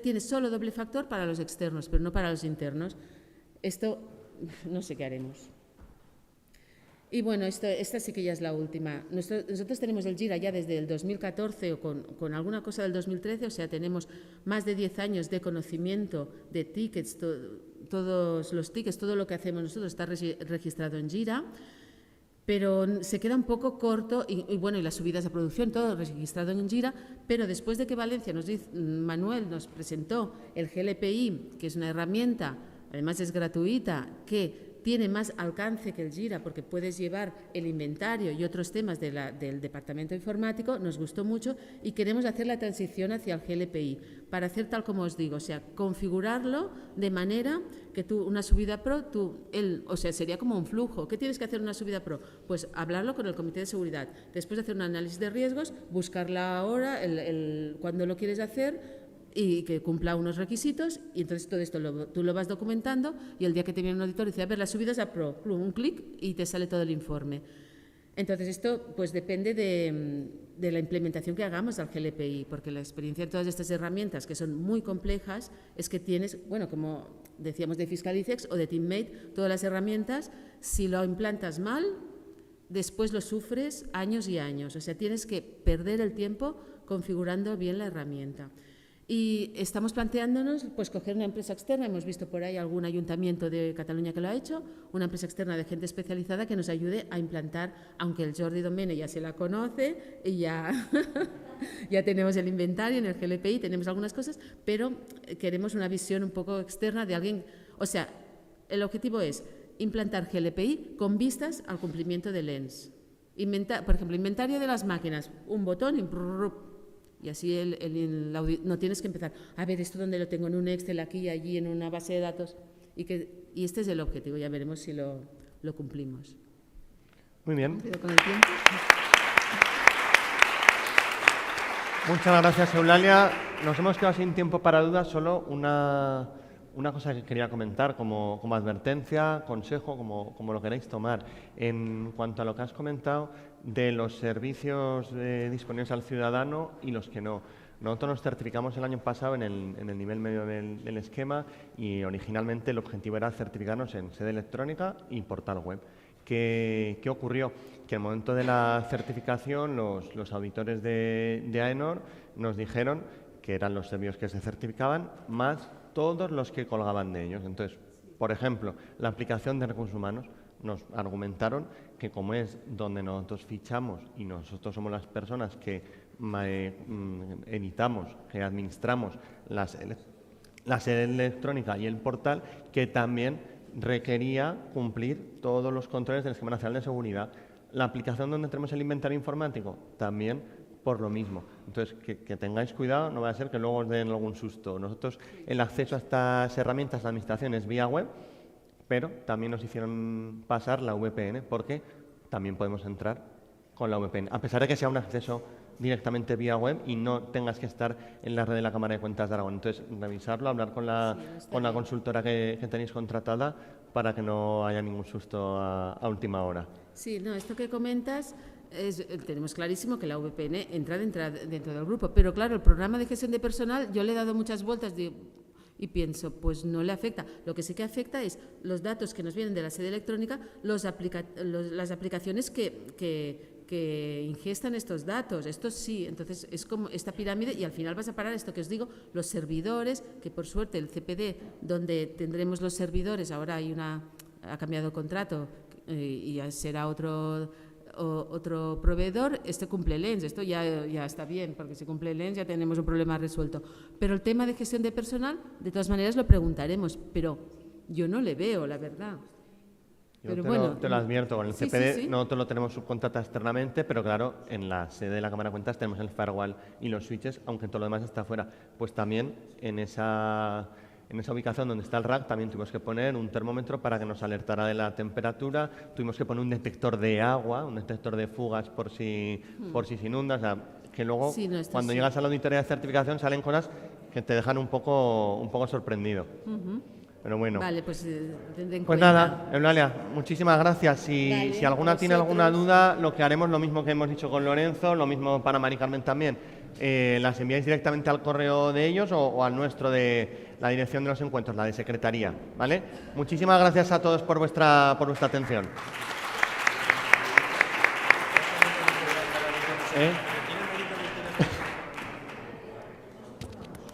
tiene solo doble factor para los externos, pero no para los internos. Esto no sé qué haremos. Y bueno, esta sí que ya es la última. Nosotros tenemos el Jira ya desde el 2014 o con alguna cosa del 2013, o sea, tenemos más de 10 años de conocimiento de tickets, todos los tickets, todo lo que hacemos nosotros está registrado en Jira, pero se queda un poco corto y bueno, y las subidas de producción, todo registrado en Jira, pero después de que Valencia Manuel nos presentó el GLPI, que es una herramienta, además es gratuita, que tiene más alcance que el Jira porque puedes llevar el inventario y otros temas del departamento informático, nos gustó mucho y queremos hacer la transición hacia el GLPI para hacer tal como os digo, o sea, configurarlo de manera que tú, una subida pro, o sea, sería como un flujo. ¿Qué tienes que hacer en una subida pro? Pues hablarlo con el comité de seguridad, después de hacer un análisis de riesgos, buscar la hora, cuándo lo quieres hacer y que cumpla unos requisitos, y entonces todo esto tú lo vas documentando y el día que te viene un auditor dice, a ver, la subida es a pro, un clic y te sale todo el informe. Entonces esto pues depende de la implementación que hagamos al GLPI, porque la experiencia de todas estas herramientas que son muy complejas es que tienes, bueno, como decíamos de Fiscalicex o de TeamMate, todas las herramientas, si lo implantas mal, después lo sufres años y años, o sea, tienes que perder el tiempo configurando bien la herramienta. Y estamos planteándonos pues coger una empresa externa, hemos visto por ahí algún ayuntamiento de Cataluña que lo ha hecho, una empresa externa de gente especializada que nos ayude a implantar, aunque el Jordi Domene ya se la conoce y ya, ya tenemos el inventario en el GLPI, tenemos algunas cosas, pero queremos una visión un poco externa de alguien, o sea, el objetivo es implantar GLPI con vistas al cumplimiento del ENS. Por ejemplo, inventario de las máquinas, un botón y así no tienes que empezar a ver esto donde lo tengo en un Excel, aquí y allí, en una base de datos. Y este es el objetivo, ya veremos si lo cumplimos. Muy bien. Con el tiempo. Muchas gracias, Eulalia. Nos hemos quedado sin tiempo para dudas, solo una cosa que quería comentar como advertencia, consejo, como lo queráis tomar. En cuanto a lo que has comentado de los servicios disponibles al ciudadano y los que no. Nosotros nos certificamos el año pasado en el nivel medio del esquema y originalmente el objetivo era certificarnos en sede electrónica y portal web. ¿Qué ocurrió? Que al momento de la certificación los auditores de AENOR nos dijeron que eran los servicios que se certificaban más todos los que colgaban de ellos. Entonces, por ejemplo, la aplicación de recursos humanos nos argumentaron que como es donde nosotros fichamos y nosotros somos las personas que editamos, que administramos la sede electrónica y el portal, que también requería cumplir todos los controles del Esquema Nacional de Seguridad. La aplicación donde tenemos el inventario informático, también por lo mismo. Entonces, que tengáis cuidado, no va a ser que luego os den algún susto. Nosotros, el acceso a estas herramientas de administración es vía web, pero también nos hicieron pasar la VPN, porque también podemos entrar con la VPN, a pesar de que sea un acceso directamente vía web y no tengas que estar en la red de la Cámara de Cuentas de Aragón. Entonces, revisarlo, hablar con la consultora que tenéis contratada para que no haya ningún susto a última hora. Sí, no, esto que comentas, tenemos clarísimo que la VPN entra dentro del grupo, pero claro, el programa de gestión de personal, yo le he dado muchas vueltas y pienso, pues no le afecta. Lo que sí que afecta es los datos que nos vienen de la sede electrónica, las aplicaciones que ingestan estos datos. Esto sí, entonces es como esta pirámide y al final vas a parar esto que os digo, los servidores, que por suerte el CPD, donde tendremos los servidores, ahora ha cambiado el contrato y ya será otro proveedor, cumple el ENS, esto ya está bien, porque si cumple el ENS ya tenemos un problema resuelto. Pero el tema de gestión de personal, de todas maneras lo preguntaremos, pero yo no le veo, la verdad. Te lo advierto, con el CPD sí. nosotros lo tenemos subcontratado externamente, pero claro, en la sede de la Cámara de Cuentas tenemos el firewall y los switches, aunque todo lo demás está fuera. Pues también en esa ubicación donde está el rack también tuvimos que poner un termómetro para que nos alertara de la temperatura, tuvimos que poner un detector de agua, un detector de fugas por si se inunda, o sea, que luego cuando llegas a la auditoría de certificación salen cosas que te dejan un poco sorprendido. Pero bueno. Vale, pues tendré en pues cuenta. Nada, Eulalia, muchísimas gracias. Si alguna tiene alguna duda, lo que haremos, lo mismo que hemos dicho con Lorenzo, lo mismo para Mari Carmen también, las enviáis directamente al correo de ellos o al nuestro de la dirección de los encuentros, la de secretaría, ¿vale? Muchísimas gracias a todos por vuestra atención.